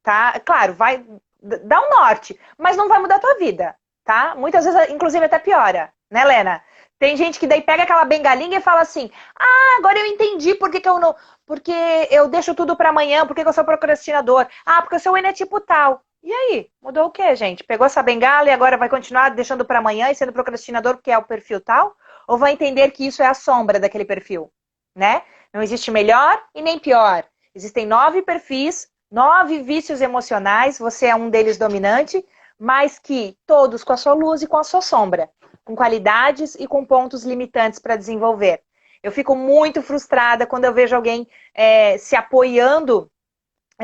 tá? Claro, vai dar um norte, mas não vai mudar a tua vida, tá? Muitas vezes, inclusive, até piora, né, Lena? Tem gente que daí pega aquela bengalinha e fala assim: ah, agora eu entendi por que, que eu não. Porque eu deixo tudo para amanhã, por que, que eu sou procrastinador? Ah, porque o seu N é tipo tal. E aí? Mudou o quê, gente? Pegou essa bengala e agora vai continuar deixando para amanhã e sendo procrastinador porque é o perfil tal? Ou vai entender que isso é a sombra daquele perfil, né? Não existe melhor e nem pior. Existem 9 perfis, 9 vícios emocionais, você é um deles dominante, mas que todos com a sua luz e com a sua sombra, com qualidades e com pontos limitantes para desenvolver. Eu fico muito frustrada quando eu vejo alguém se apoiando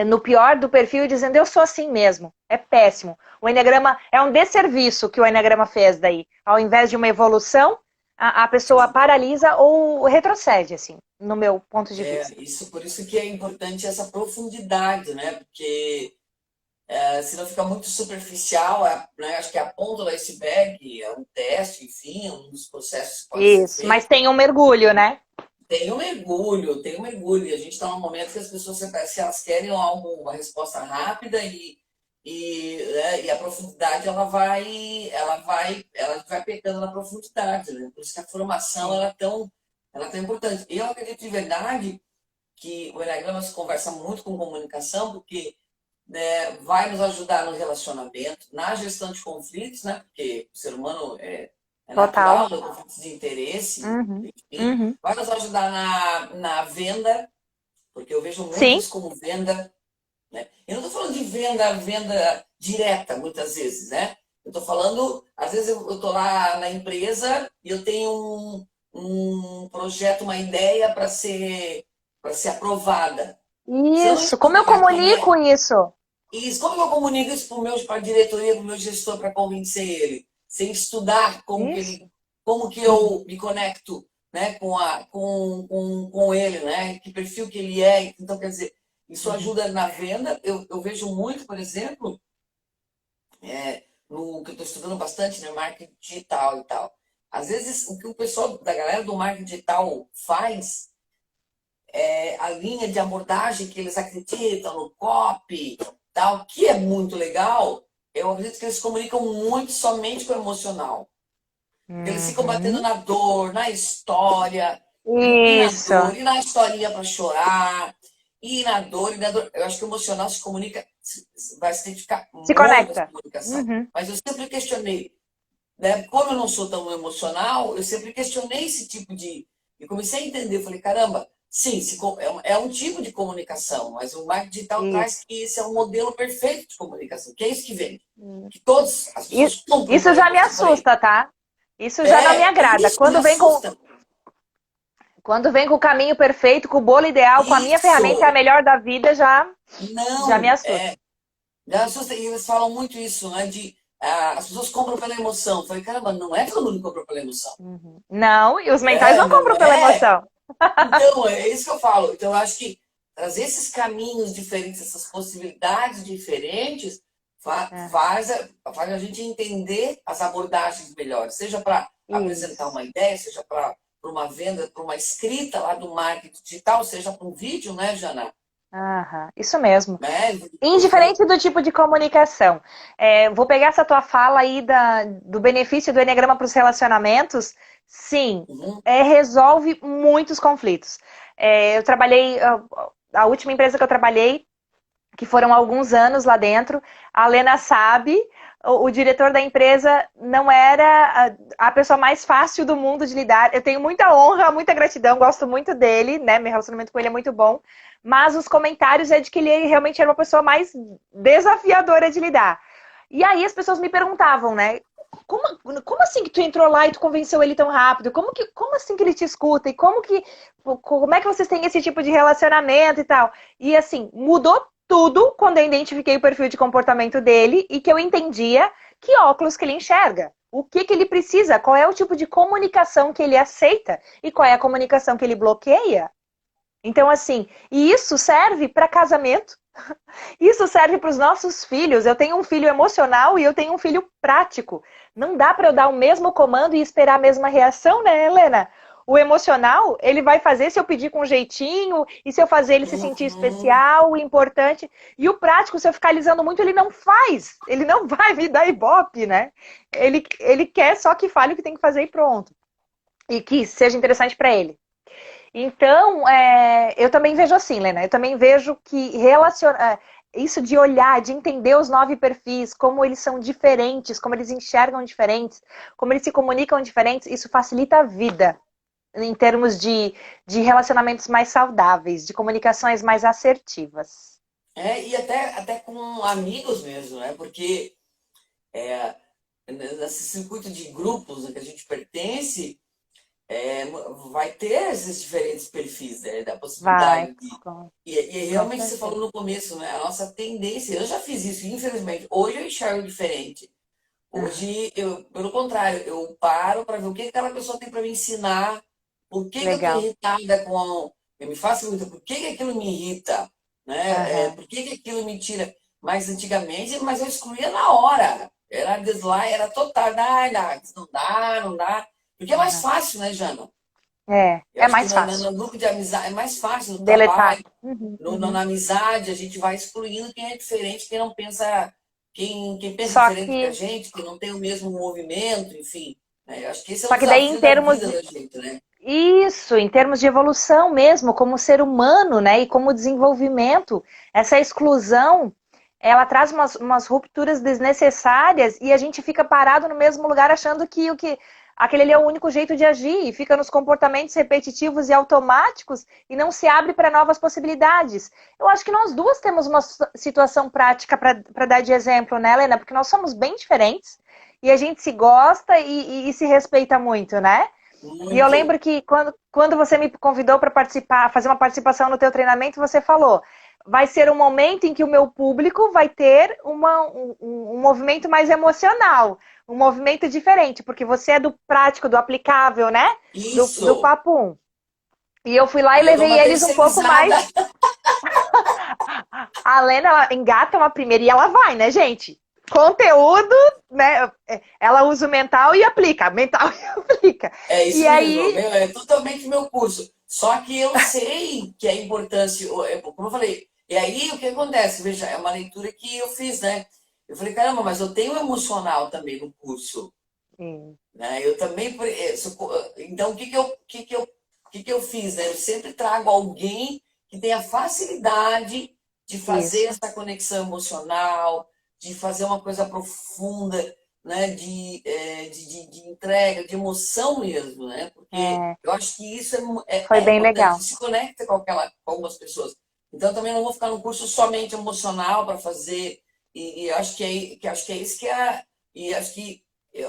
no pior do perfil e dizendo eu sou assim mesmo. É péssimo. O Enneagrama é um desserviço que o Enneagrama fez daí. Ao invés de uma evolução, a pessoa paralisa ou retrocede, assim, no meu ponto de vista. Por isso que é importante essa profundidade, né? Porque senão fica muito superficial, né? Acho que é a ponta do iceberg, é um teste, enfim, é um dos processos que pode ser Isso, mas feito. tem um mergulho, né? Tem um mergulho, tem um mergulho. E a gente está num momento que as pessoas, se elas querem algo, uma resposta rápida né, e a profundidade, ela vai pecando na profundidade, né? Por isso que a formação Sim. ela é tão importante. Eu acredito de verdade que o Enneagrama se conversa muito com comunicação, porque né, vai nos ajudar no relacionamento, na gestão de conflitos, né? Porque o ser humano é Total. natural, no conflito de interesse, Uhum. enfim. Uhum. Vai nos ajudar na venda, porque eu vejo muito Sim. isso como venda, né? Eu não estou falando de venda direta, muitas vezes, né? Eu estou falando, às vezes eu estou lá na empresa e eu tenho um projeto, uma ideia para ser aprovada. Se eu não Isso. Como eu estudar quem comunico é isso? isso, como eu comunico isso para a diretoria, para o meu gestor, para convencer ele? Sem estudar Isso. como que Uhum. eu me conecto, né, com ele, né? Que perfil que ele é. Então, quer dizer, isso Uhum. ajuda na venda. Eu vejo muito, por exemplo, no que eu estou estudando bastante, né, marketing digital e tal. Às vezes, o que o pessoal da galera do marketing digital faz a linha de abordagem que eles acreditam no copy, tal, que é muito legal, eu acredito que eles comunicam muito somente com o emocional. Porque eles ficam batendo Uhum. na dor, na história, e na Isso. dor, e na historinha para chorar, e na dor, e na dor. Eu acho que o emocional se comunica, vai se identificar Se muito com essa conecta. comunicação. Uhum. Mas eu sempre questionei, né? Como eu não sou tão emocional, eu sempre questionei esse tipo de. E comecei a entender, eu falei, caramba, sim, é um tipo de comunicação, mas o marketing digital traz Isso. que esse é um modelo perfeito de comunicação, que é isso que vende. Hum. Que todas as I- pessoas compram Isso pela já me emoção. Eu falei, assusta, tá? Isso já não me agrada. isso me assusta. Quando vem com o caminho perfeito, com o bolo ideal, com a minha ferramenta é a Isso! melhor da vida, já me Não, assusta. me assusta. E eles falam muito isso, né? As pessoas compram pela emoção. Eu falei, caramba, não é todo mundo que compra pela emoção. Uhum. Não, e os mentais não Não compram pela é. emoção. Então, é isso que eu falo. Então, eu acho que trazer esses caminhos diferentes, essas possibilidades diferentes, É, faz a gente entender as abordagens melhores, seja para apresentar isso. uma ideia, seja para uma venda, para uma escrita lá do marketing digital, seja para um vídeo, né, Jana? Aham, isso mesmo. Né? Indiferente do tipo de comunicação. Vou pegar essa tua fala aí do benefício do Eneagrama para os relacionamentos. Sim, Uhum, resolve muitos conflitos. Eu trabalhei, a última empresa que eu trabalhei, que foram alguns anos lá dentro, a Lena sabe, o diretor da empresa não era a pessoa mais fácil do mundo de lidar. Eu tenho muita honra, muita gratidão, gosto muito dele, né? Meu relacionamento com ele é muito bom. Mas os comentários é de que ele realmente era uma pessoa mais desafiadora de lidar. E aí as pessoas me perguntavam, né? Como assim que tu entrou lá e tu convenceu ele tão rápido? Como assim que ele te escuta? E como é que vocês têm esse tipo de relacionamento e tal? E assim, mudou tudo quando eu identifiquei o perfil de comportamento dele e que eu entendia que óculos que ele enxerga. O que ele precisa, qual é o tipo de comunicação que ele aceita e qual é a comunicação que ele bloqueia. Então, assim, e isso serve para casamento, isso serve para os nossos filhos. Eu tenho um filho emocional e eu tenho um filho prático. Não dá para eu dar o mesmo comando e esperar a mesma reação, né, Helena? O emocional, ele vai fazer se eu pedir com jeitinho, e se eu fazer ele se sentir uhum, especial, importante. E o prático, se eu ficar alisando muito, ele não faz. Ele não vai me dar ibope, né? Ele quer só que fale o que tem que fazer e pronto. E que seja interessante para ele. Então, eu também vejo assim, Lena, eu também vejo que isso de olhar, de entender os 9 perfis, como eles são diferentes, como eles enxergam diferentes, como eles se comunicam diferentes, isso facilita a vida em termos de relacionamentos mais saudáveis, de comunicações mais assertivas. e até com amigos mesmo, né? Porque nesse circuito de grupos que a gente pertence, vai ter esses diferentes perfis, né? Da Vai, possibilidade de. com, E com realmente você certeza. falou no começo, né? A nossa tendência, eu já fiz isso, infelizmente. Hoje eu enxergo diferente. Uhum. Hoje, pelo contrário, eu paro para ver o que aquela pessoa tem para me ensinar, por que que eu estou Legal. irritada com. Eu me faço pergunta, por que que aquilo me irrita? Né? Uhum. Por que que aquilo me tira? Mas antigamente, mas eu excluía na hora. Era dislike, era total. Não dá, não dá. Porque é mais Uhum. fácil, né, Jana? Eu É acho que mais fácil. no grupo de amizade é mais fácil, no Deletar. trabalho, Uhum, uhum. na amizade, a gente vai excluindo quem é diferente, quem não pensa, quem pensa Só diferente que a que, gente, que não tem o mesmo movimento, enfim. Né? Eu acho que esse é o só que daí em desafio da termos vida de, da gente, né? isso, em termos de evolução mesmo, como ser humano, né, e como desenvolvimento, essa exclusão, ela traz umas rupturas desnecessárias e a gente fica parado no mesmo lugar achando que aquele ali é o único jeito de agir e fica nos comportamentos repetitivos e automáticos e não se abre para novas possibilidades. Eu acho que nós duas temos uma situação prática para dar de exemplo, né, Helena? Porque nós somos bem diferentes e a gente se gosta e se respeita muito, né? E eu Muito. lembro que quando você me convidou para participar, fazer uma participação no teu treinamento, você falou, vai ser um momento em que o meu público vai ter um movimento mais emocional, um movimento diferente, porque você é do prático, do aplicável, né? Do Isso. papum. E eu fui lá e E eu dou levei uma eles um pouco terceirizada. mais. A Lena, ela engata uma primeira e ela vai, né, gente? Conteúdo, né? Ela usa o mental e aplica, mental e aplica. É E isso mesmo, aí, meu, é totalmente meu curso. Só que eu sei que é importante, como eu falei, e aí o que acontece? Veja, é uma leitura que eu fiz, né? Eu falei, caramba, mas eu tenho emocional também no curso, sim, né? Eu também, então o que eu fiz, né? Eu sempre trago alguém que tenha facilidade de fazer isso. essa conexão emocional, de fazer uma coisa profunda, né? De entrega, de emoção mesmo, né? Porque É, eu acho que isso foi é bem importante, legal. se conecta com algumas pessoas. Então, eu também não vou ficar num curso somente emocional para fazer, e acho que é isso que é, e acho que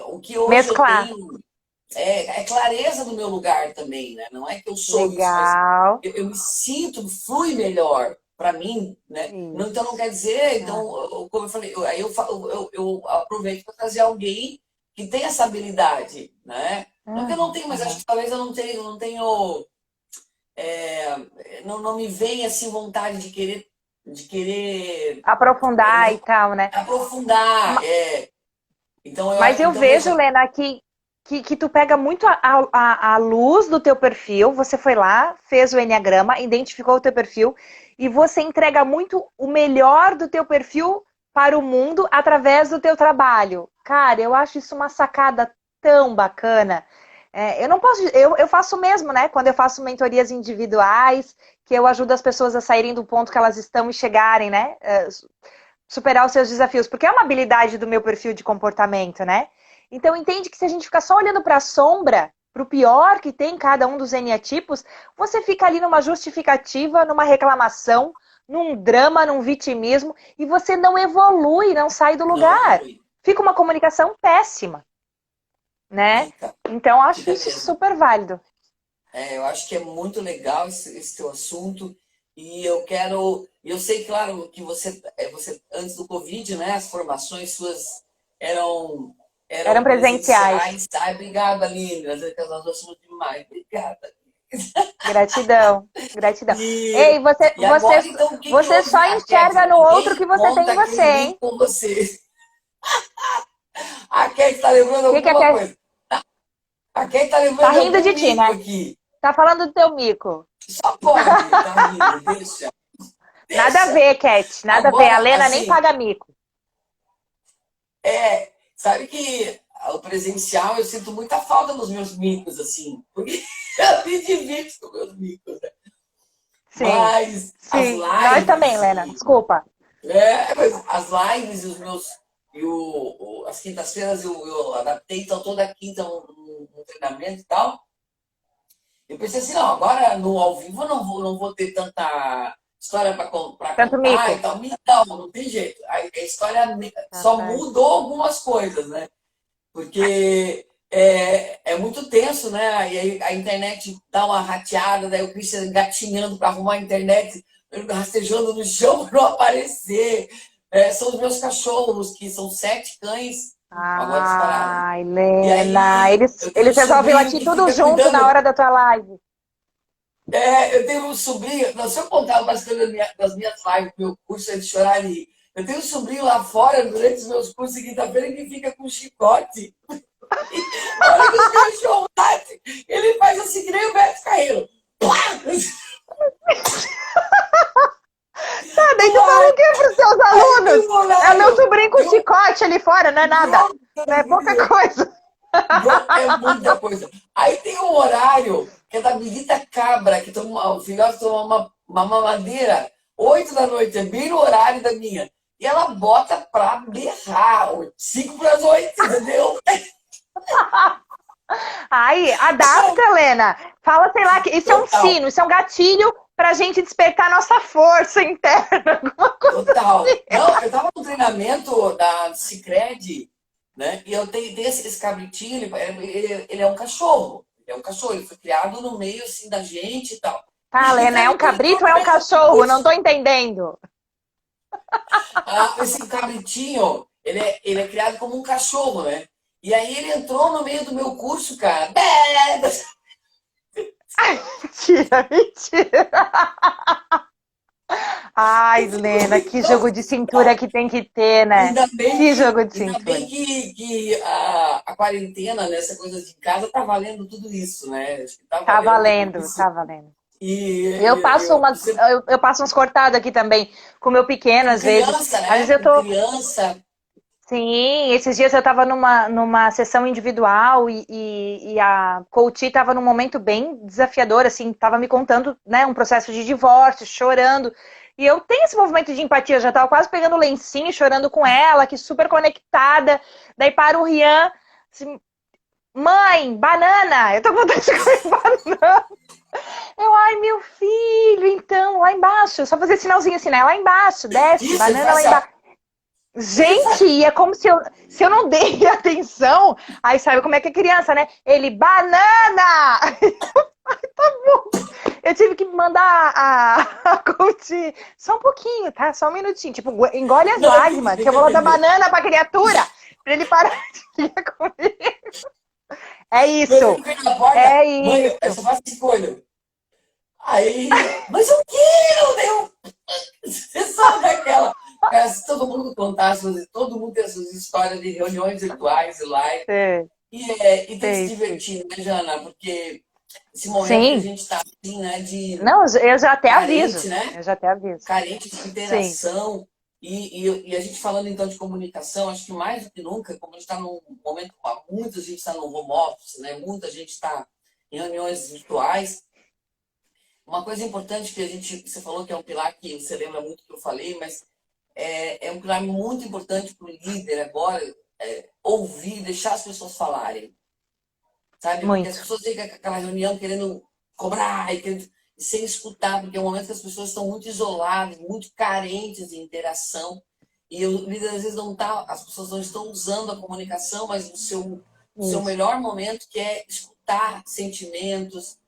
o que hoje eu Mesclar. tenho é clareza do meu lugar também, né? Não é que eu sou isso, mas Legal. eu me sinto, flui melhor para mim, né? Não, então não Isso. quer dizer, Ah, então, como eu falei, aí eu aproveito para trazer alguém que tem essa habilidade, né? Não que eu não uhum, tenho, mas acho uhum. que talvez eu não tenho, não me vem assim vontade de querer Aprofundar e tal, né? aprofundar, Mas eu então vejo, veja, Lena, que tu pega muito a luz do teu perfil, você foi lá, fez o enneagrama, identificou o teu perfil, e você entrega muito o melhor do teu perfil para o mundo através do teu trabalho. Cara, eu acho isso uma sacada tão bacana. Eu não posso, eu faço mesmo, né? Quando eu faço mentorias individuais, que eu ajudo as pessoas a saírem do ponto que elas estão e chegarem, né? Superar os seus desafios, porque é uma habilidade do meu perfil de comportamento, né? Então entende que se a gente ficar só olhando para a sombra, para o pior que tem em cada um dos eneatipos, você fica ali numa justificativa, numa reclamação, num drama, num vitimismo, e você não evolui, não sai do não lugar. evolui. Fica uma comunicação péssima, né? Fica, Então acho fica isso mesmo. super válido. Eu acho que é muito legal esse teu assunto e eu sei, claro, que você antes do Covid, né, as formações suas eram Eram presenciais. presenciais. Ai, obrigada, Aline, nós gostamos demais, obrigada. Gratidão, gratidão. E, Ei, você, e você, agora, então, o que que você houve? só A Cat, enxerga no outro que você tem conta em você, aquele link hein? com você. A Cat está lembrando O que, que é alguma que coisa. A Cat está tá lembrando de rindo algum de ti, mico né? aqui. Tá falando do teu mico. Só pode, tá rindo, deixa, Nada a deixa. ver, Cat. Nada a ver. A Agora, Lena nem assim, paga mico. sabe que o presencial eu sinto muita falta dos meus micos, assim, porque eu me divirto com meus micos, né? Sim, Mas as sim. Nós também, lives Lena. Desculpa. mas as lives e os meus as quintas-feiras eu adaptei, então toda quinta um treinamento e tal. Eu pensei assim, não, agora no ao vivo eu não vou ter tanta história para Tanto contar mico. e tal. Então, não tem jeito. A história só Capaz. mudou algumas coisas, né? Porque é muito tenso, né? E aí a internet dá uma rateada, daí o Christian engatinhando para arrumar a internet, rastejando no chão para não aparecer. São os meus cachorros, que são 7 cães, agora eles pararam. Ai, E Lena. aí Eles, eu tenho um eles resolvem sobrinho latir que tudo fica junto na cuidando. hora da tua live. Eu tenho um sobrinho, não, se eu contar bastante das minhas lives, meu curso é de chorar ali. Eu tenho um sobrinho lá fora, durante os meus cursos de quinta-feira, que fica com chicote. A hora que os cachorros latem, ele faz assim, que nem o Beto Carreiro. Tá, daí tu fala o Ai, quê pros teus aí tem alunos? um É o meu horário. sobrinho com Eu, chicote ali fora, não é nada. Não é pouca coisa. É muita coisa. Aí tem um horário que é da Birita Cabra, que toma, o filhote toma uma mamadeira, 8 da noite, é bem no horário da minha. E ela bota pra berrar, 5 para as 8, entendeu? Aí, adapta, Helena. Fala, sei lá, que isso é um Total, sino, isso é um gatilho pra gente despertar nossa força interna. Alguma coisa total. assim. Não, eu tava no treinamento da Sicredi, né? E eu tenho esse cabritinho, ele é um cachorro. Ele é um cachorro, ele foi criado no meio assim da gente e tal. Tá, E Helena, é cara, um ele entrou cabrito ou no é um meio do cachorro? Não curso. tô entendendo. Esse cabritinho, ele é criado como um cachorro, né? E aí ele entrou no meio do meu curso, cara. Bé! Mentira, mentira. Ai, Helena, que jogo de cintura que tem que ter, né? Ainda bem Que que, jogo de ainda bem cintura. que a quarentena, né, essa coisa de casa, tá valendo tudo isso, né? Acho que tá Tá valendo tudo valendo, isso. tá valendo. E Eu passo eu, umas, você, eu passo uns cortados aqui também com o meu pequeno, com às vezes. criança, Às vezes né? eu Com tô. criança. Sim, esses dias eu estava numa sessão individual e a coach estava num momento bem desafiador, assim, estava me contando, né, um processo de divórcio, chorando. E eu tenho esse movimento de empatia, eu já estava quase pegando o lencinho, e chorando com ela, que super conectada. Daí para o Rian, assim, mãe, banana! Eu tô com vontade de comer banana. Eu, ai, meu filho, então, lá embaixo, só fazer sinalzinho assim, né? Lá embaixo, desce, Isso, ele banana faz lá assim, ó. embaixo. Gente, e é como se eu não dei atenção. Aí sabe como é que é criança, né? Ele, banana! Eu tive que mandar a coach só um pouquinho, tá? Só um minutinho. Tipo, engole as Não, lágrimas, tem que eu que vou lá dar atender. banana pra criatura, pra ele parar de rir comigo. É Meu isso, filho vem na porta, é mãe, isso. essa faz esse olho. Aí, mas eu quero, meu. Você sabe daquela. Cara, se todo mundo contasse, todo mundo tem as suas histórias de reuniões virtuais e live. Sei, E tem que se sei, sei. divertir, né, Jana? Porque esse momento que a Sim. gente está assim, né, de Não, eu já até carente, aviso. né? Eu já até aviso. Carente de Sim. interação. E a gente falando então de comunicação, acho que mais do que nunca, como a gente está num momento, muita gente está no home office, né? Muita gente está em reuniões virtuais. Uma coisa importante que você falou que é um pilar que você lembra muito que eu falei, mas é um pilar muito importante para o líder agora, ouvir, deixar as pessoas falarem, sabe? Porque as Muito. pessoas ficam com aquela reunião querendo cobrar e sem escutar, porque é um momento que as pessoas estão muito isoladas, muito carentes de interação, e o líder às vezes não tá, as pessoas não estão usando a comunicação, mas no seu Isso, melhor momento, que é escutar sentimentos,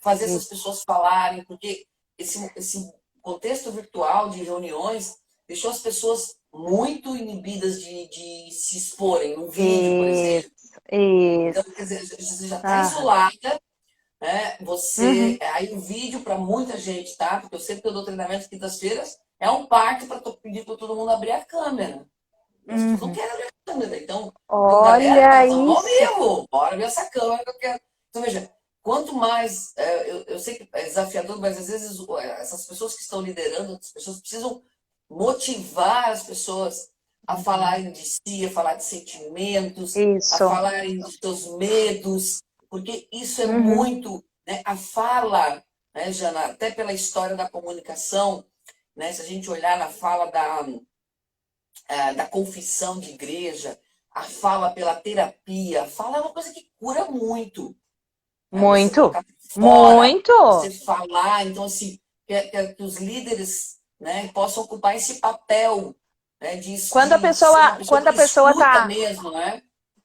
fazer essas isso, pessoas falarem, porque esse contexto virtual de reuniões deixou as pessoas muito inibidas de se exporem no vídeo, por exemplo. isso, Então, isso. quer dizer, você já está Aham. isolada, né? Uhum. Aí o vídeo para muita gente, tá? Porque eu sempre que eu dou treinamento quintas-feiras, é um parque para pedir para todo mundo abrir a câmera. E as pessoas não Uhum. querem abrir a câmera. Então, galera, Olha estamos ao isso. vivo, bora abrir essa câmera que eu quero. Então, veja, quanto mais. Eu sei que é desafiador, mas às vezes essas pessoas que estão liderando, as pessoas precisam motivar as pessoas a Uhum. falarem de si, a falar de sentimentos, a Isso. falarem dos seus medos, porque isso é Uhum. muito, né? A fala, né, Jana, até pela história da comunicação, né? Se a gente olhar na fala da confissão de igreja, a fala pela terapia, a fala é uma coisa que cura muito, né? Você Muito. colocar fora, você Muito. falar, então assim, que os líderes, né, possam ocupar esse papel, né, de ser uma pessoa Quando a que pessoa escuta tá mesmo, né?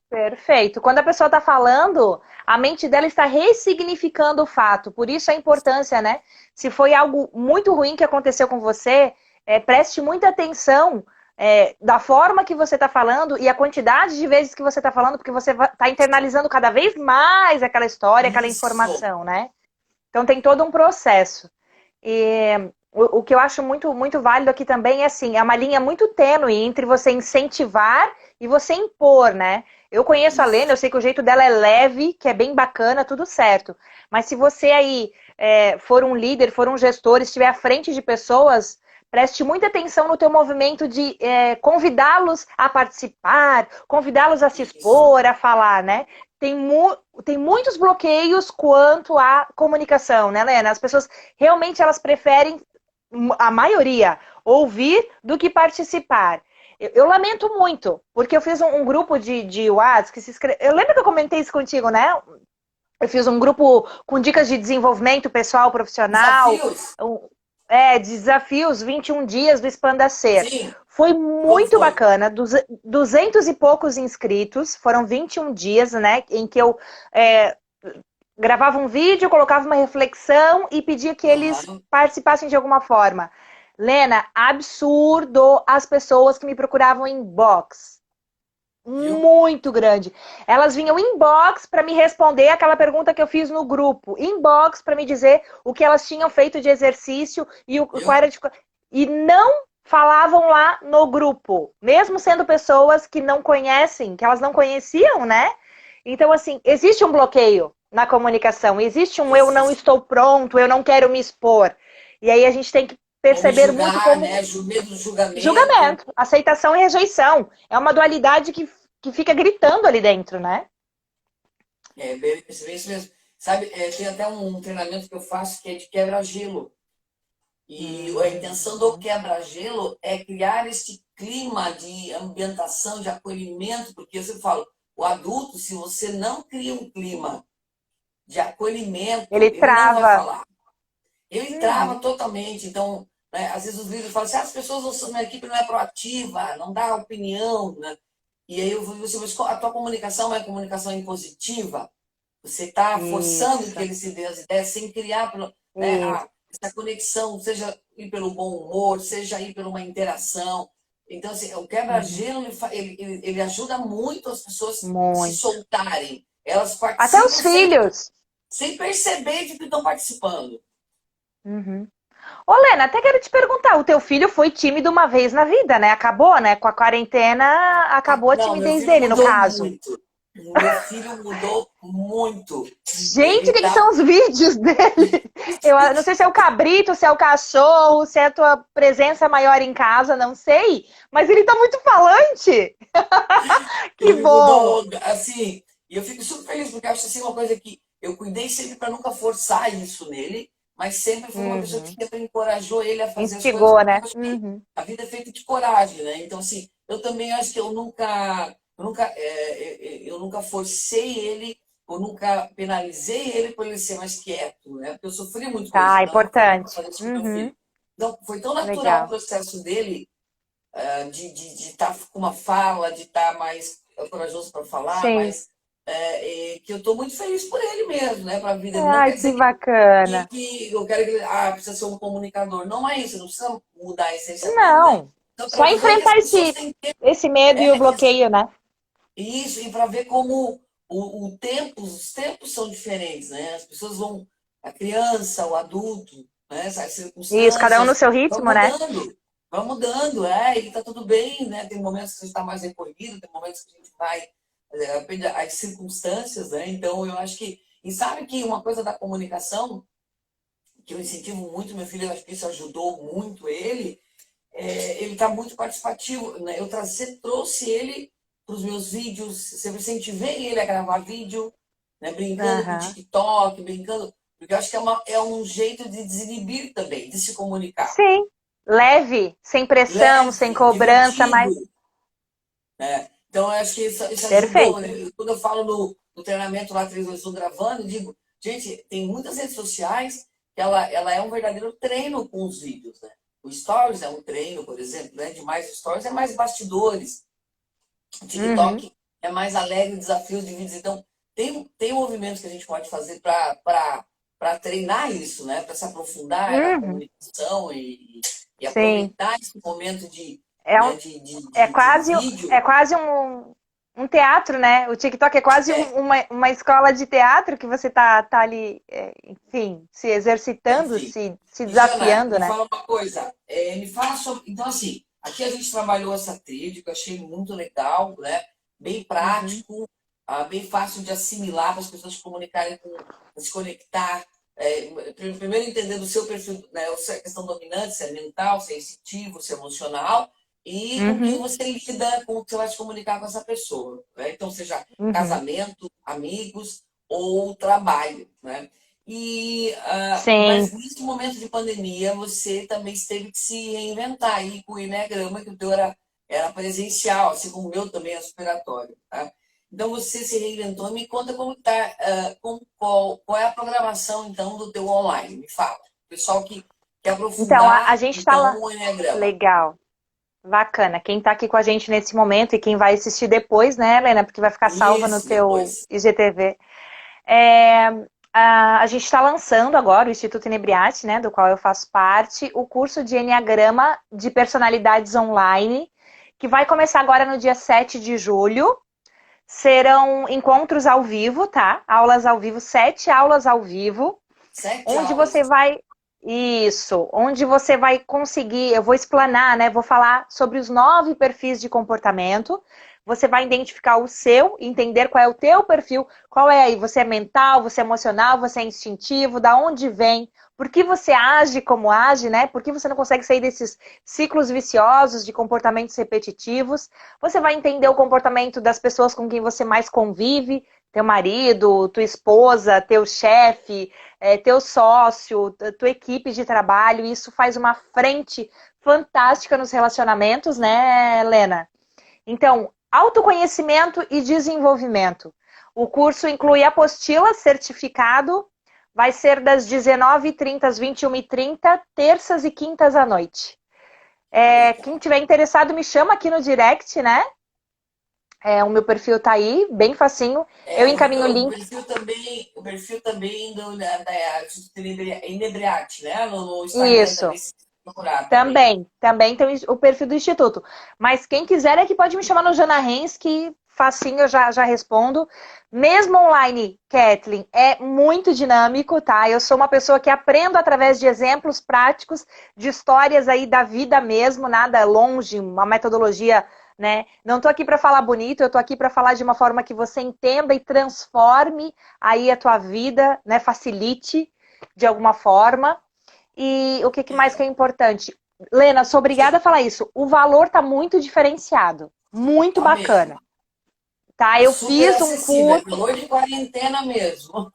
perfeito. Quando a pessoa está falando, a mente dela está ressignificando o fato. Por isso a importância, né? Se foi algo muito ruim que aconteceu com você, preste muita atenção da forma que você está falando e a quantidade de vezes que você está falando, porque você está internalizando cada vez mais aquela história, aquela Isso. informação, né? Então tem todo um processo. E o que eu acho muito, muito válido aqui também é assim, é uma linha muito tênue entre você incentivar e você impor, né? Eu conheço a Lena, Isso. eu sei que o jeito dela é leve, que é bem bacana, tudo certo. Mas se você aí for um líder, for um gestor, estiver à frente de pessoas, preste muita atenção no teu movimento de convidá-los a participar, convidá-los a se Isso. expor, a falar, né? Tem, tem muitos bloqueios quanto à comunicação, né, Lena? As pessoas realmente elas preferem a maioria, ouvir do que participar. Eu lamento muito, porque eu fiz um grupo de WhatsApp que se inscreve. Eu lembro que eu comentei isso contigo, né? Eu fiz um grupo com dicas de desenvolvimento pessoal, profissional, Desafios? desafios 21 dias do Expanda Ser. Sim. Foi Como muito foi? bacana, 200 e poucos inscritos, foram 21 dias, né, em que eu é, gravava um vídeo, colocava uma reflexão e pedia que eles Aham. participassem de alguma forma. Lena, absurdo as pessoas que me procuravam em box. Viu? Muito grande. Elas vinham inbox para me responder aquela pergunta que eu fiz no grupo. Inbox para me dizer o que elas tinham feito de exercício e qual Viu? era de... E não falavam lá no grupo. Mesmo sendo pessoas que não conhecem, que elas não conheciam, né? Então, assim, existe um bloqueio na comunicação. Existe um eu não Existe. estou pronto, eu não quero me expor. E aí a gente tem que Vão me perceber muito julgar, como né? Medo do julgamento. julgamento, aceitação e rejeição. É uma dualidade que fica gritando ali dentro, né? É bem isso mesmo. Sabe, tem até um treinamento que eu faço que é de quebra-gelo. E a intenção do Uhum. quebra-gelo é criar este clima de ambientação, de acolhimento, porque eu sempre falo, o adulto, se você não cria um clima de Ele acolhimento, ele não vai trava. falar. Ele trava Uhum. totalmente. Então, né, às vezes os líderes falam assim, as pessoas não são, minha equipe não é proativa, não dá opinião, né? E aí eu vou dizer, mas a tua comunicação é comunicação impositiva? Você está forçando que Isso, ele se dê as ideias sem criar, né, isso. essa conexão, seja ir pelo bom humor, seja ir por uma interação. Então, assim, o Uhum. quebra-gelo, ele ajuda muito as pessoas se Muito. soltarem. Elas Até os participam filhos. sem perceber de que estão participando. Uhum. Ô, Lena, até quero te perguntar, o teu filho foi tímido uma vez na vida, né? Acabou, né? Com a quarentena, acabou a Não, meu timidez filho dele, no mudou caso. muito. Meu filho mudou muito. Gente, o Ele que tá. são os vídeos dele? Eu não sei se é o cabrito, se é o cachorro, se é a tua presença maior em casa, não sei. Mas ele tá muito falante. Que Ele bom. mudou, assim. E eu fico super feliz, porque eu acho assim uma coisa que eu cuidei sempre para nunca forçar isso nele, mas sempre fui uma pessoa que Uhum. sempre encorajou ele a fazer as coisas, Instigou, porque eu né? acho que Uhum. a vida é feita de coragem, né? Então, assim, eu também acho que eu nunca forcei ele, eu nunca penalizei ele por ele ser mais quieto, né? Porque eu sofri muito com isso, Tá, então eu não quero importante. fazer isso com meu Uhum. filho. Então, foi tão natural o Legal. processo dele de estar com uma fala, de estar mais corajoso para falar, Sim. mas que eu estou muito feliz por ele mesmo, né, para a vida. Não Ai, quer que dizer bacana. que eu quero que ele precisa ser um comunicador. Não é isso, não precisa mudar a essência dele, né? Não. Então, para Só ver que as enfrentar pessoas têm esse medo e o bloqueio, né? isso, e para ver como os tempos são diferentes, né? As pessoas vão, a criança, o adulto, né? As Isso, cada um no circunstâncias seu vão ritmo, né? mudando, e tá tudo bem, né? Tem momentos que a gente está mais recolhido, tem momentos que a gente vai, depende das circunstâncias, né? Então, eu acho que, e sabe que uma coisa da comunicação, que eu incentivo muito, meu filho, eu acho que isso ajudou muito ele, ele está muito participativo. Né? Trouxe ele para os meus vídeos, sempre incentivei ele a gravar vídeo, né? Brincando com o Aham. TikTok, brincando, porque eu acho que é um jeito de desinibir também, de se comunicar. Sim. Leve, sem pressão, sem Leve, cobrança, divertido. mas Né? Então, eu acho que isso ajudou. perfeito. Né? Quando eu falo no treinamento lá que eu estou gravando, eu digo, gente, tem muitas redes sociais que ela é um verdadeiro treino com os vídeos. Né? O Stories é um treino, por exemplo, né? De mais stories é mais bastidores. O Uhum. TikTok é mais alegre, desafio de vídeos. Então, tem movimentos que a gente pode fazer para treinar isso, né? Para se aprofundar na Uhum. comunicação e Sim. aproveitar esse momento de, É, né, um, de é de quase, vídeo. é quase um teatro, né? O TikTok é quase É, uma escola de teatro que você tá ali, enfim, se exercitando, enfim. se E, Jana, desafiando, me né? fala uma coisa. Me fala sobre. Então, assim, aqui a gente trabalhou essa tríade, que eu achei muito legal, né? Bem Uhum, prático, bem fácil de assimilar para as pessoas se comunicarem se conectar. Primeiro entendendo o seu perfil, né? A questão dominante, se é mental, se é instintivo, se é emocional, e com quem uhum, você lida, como que você vai se comunicar com essa pessoa. Né? Então, seja uhum. casamento, amigos ou trabalho, né? Sim. Mas nesse momento de pandemia, você também teve que se reinventar aí com o Eneagrama, que o teu era presencial, assim como o meu também é superatório. Tá? Então você se reinventou. Me conta como está, qual é a programação então do teu online. Me fala. O pessoal que quer Então, a aprofundar gente tá lá. então o Eneagrama. Legal. Bacana. Quem tá aqui com a gente nesse momento e quem vai assistir depois, né, Helena? Porque vai ficar salva no Isso, teu depois. IGTV. É, a gente está lançando agora o Instituto Inebriate, né, do qual eu faço parte, o curso de Enneagrama de Personalidades Online, que vai começar agora no dia 7 de julho. Serão encontros ao vivo, tá? Aulas ao vivo, 7 aulas ao vivo, 7 onde aulas. você vai. Isso, onde você vai conseguir, eu vou explanar, né? Vou falar sobre os 9 perfis de comportamento. Você vai identificar o seu, entender qual é o teu perfil, qual é aí, você é mental, você é emocional, você é instintivo, da onde vem, por que você age como age, né? Por que você não consegue sair desses ciclos viciosos de comportamentos repetitivos. Você vai entender o comportamento das pessoas com quem você mais convive, teu marido, tua esposa, teu chefe, teu sócio, tua equipe de trabalho, isso faz uma frente fantástica nos relacionamentos, né, Helena? Então, autoconhecimento e desenvolvimento. O curso inclui apostila, certificado, vai ser das 19h30 às 21h30, terças e quintas à noite. Quem Legal. tiver interessado, me chama aqui no direct, né? O meu perfil tá aí, bem facinho. Eu Eu vi que encaminho o link. o perfil também da Inebriate, né? No Instagram também, Isso. se procurar também. Também tem o perfil do Instituto. Mas quem quiser é que pode me chamar no Jana Rens, que facinho eu já respondo. Mesmo online, Kathleen, é muito dinâmico, tá? Eu sou uma pessoa que aprendo através de exemplos práticos, de histórias aí da vida mesmo, nada longe, uma metodologia, né? Não tô aqui para falar bonito, eu tô aqui para falar de uma forma que você entenda e transforme aí a tua vida, né? Facilite de alguma forma. E o que mais que é importante? Lena, sou obrigada a falar isso. O valor está muito diferenciado. Muito Tá mesmo. bacana. Tá? Tá Eu super fiz um acessível. É curso valor de quarentena mesmo.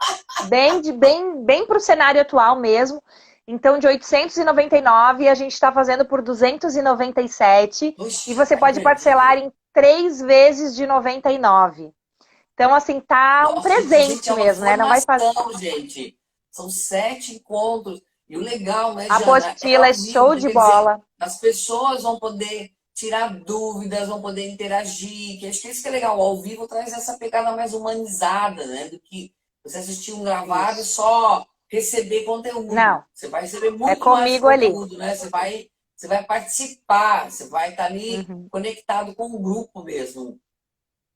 bem para o cenário atual mesmo. Então, de 899, a gente está fazendo por 297 e Puxa, você que pode parcelar maravilha. em 3 vezes de 99. Então, assim, tá um Nossa, gente, presente é uma mesmo, né? Não vai fazer. formação, gente. São 7 encontros. E o legal, né, A Jana, é apostila é ao vivo, show né? de Quer dizer, bola. as pessoas vão poder tirar dúvidas, vão poder interagir, que acho que isso que é legal. Ao vivo traz essa pegada mais humanizada, né? Do que você assistir um gravado e Isso. só receber conteúdo. Não, Você vai receber é muito mais comigo ali. conteúdo, né? Você vai participar, você vai estar ali Uhum. conectado com o grupo mesmo.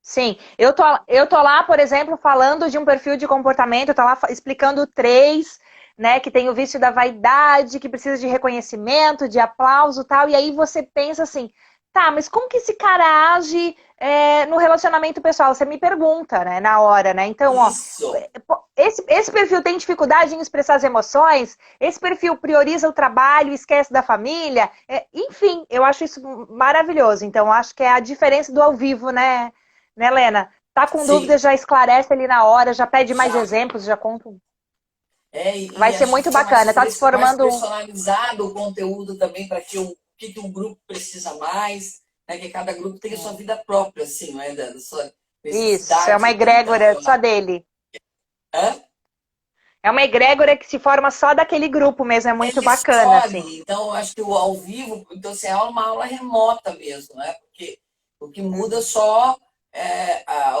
Sim, eu tô lá, por exemplo, falando de um perfil de comportamento, eu tô lá explicando três, né, que tem o vício da vaidade, que precisa de reconhecimento, de aplauso e tal, e aí você pensa assim, tá, mas como que esse cara age no relacionamento pessoal? Você me pergunta, né, na hora, né? Então, ó, Isso. esse perfil tem dificuldade em expressar as emoções, esse perfil prioriza o trabalho, esquece da família, enfim, eu acho isso maravilhoso. Então, acho que é a diferença do ao vivo, né, Helena? Tá com dúvida, Sim. já esclarece ali na hora, já pede mais Já. exemplos, já conta. E Vai ser acho que muito fica bacana. Tá se mais formando. personalizado o conteúdo também para que um grupo precisa mais, né? Que cada grupo tem a sua vida própria, assim, não é? Da sua Isso, é uma necessidade de egrégora só transformar. dele. Hã? É uma egrégora que se forma só daquele grupo mesmo, é muito Ele bacana, assim. escolhe, então eu acho que o ao vivo, então assim, é uma aula remota mesmo, né? Porque o que muda Uhum. só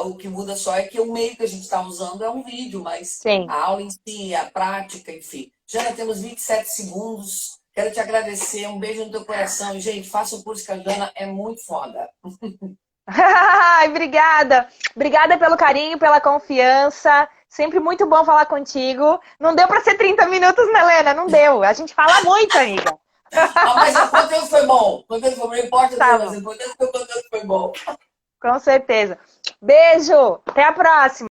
o que muda só é que o meio que a gente está usando é um vídeo, mas Sim. a aula em si, a prática, enfim. Jana, temos 27 segundos. Quero te agradecer, um beijo no teu coração. E, gente, faça o curso com a Jana, é muito foda. Ai, obrigada. Obrigada pelo carinho, pela confiança. Sempre muito bom falar contigo. Não deu para ser 30 minutos, né, Helena? Não deu. A gente fala muito, amiga. Ah, mas o conteúdo foi bom. O conteúdo foi bom. Não importa o Tá tema, mas bom. o conteúdo foi bom. Com certeza. Beijo. Até a próxima.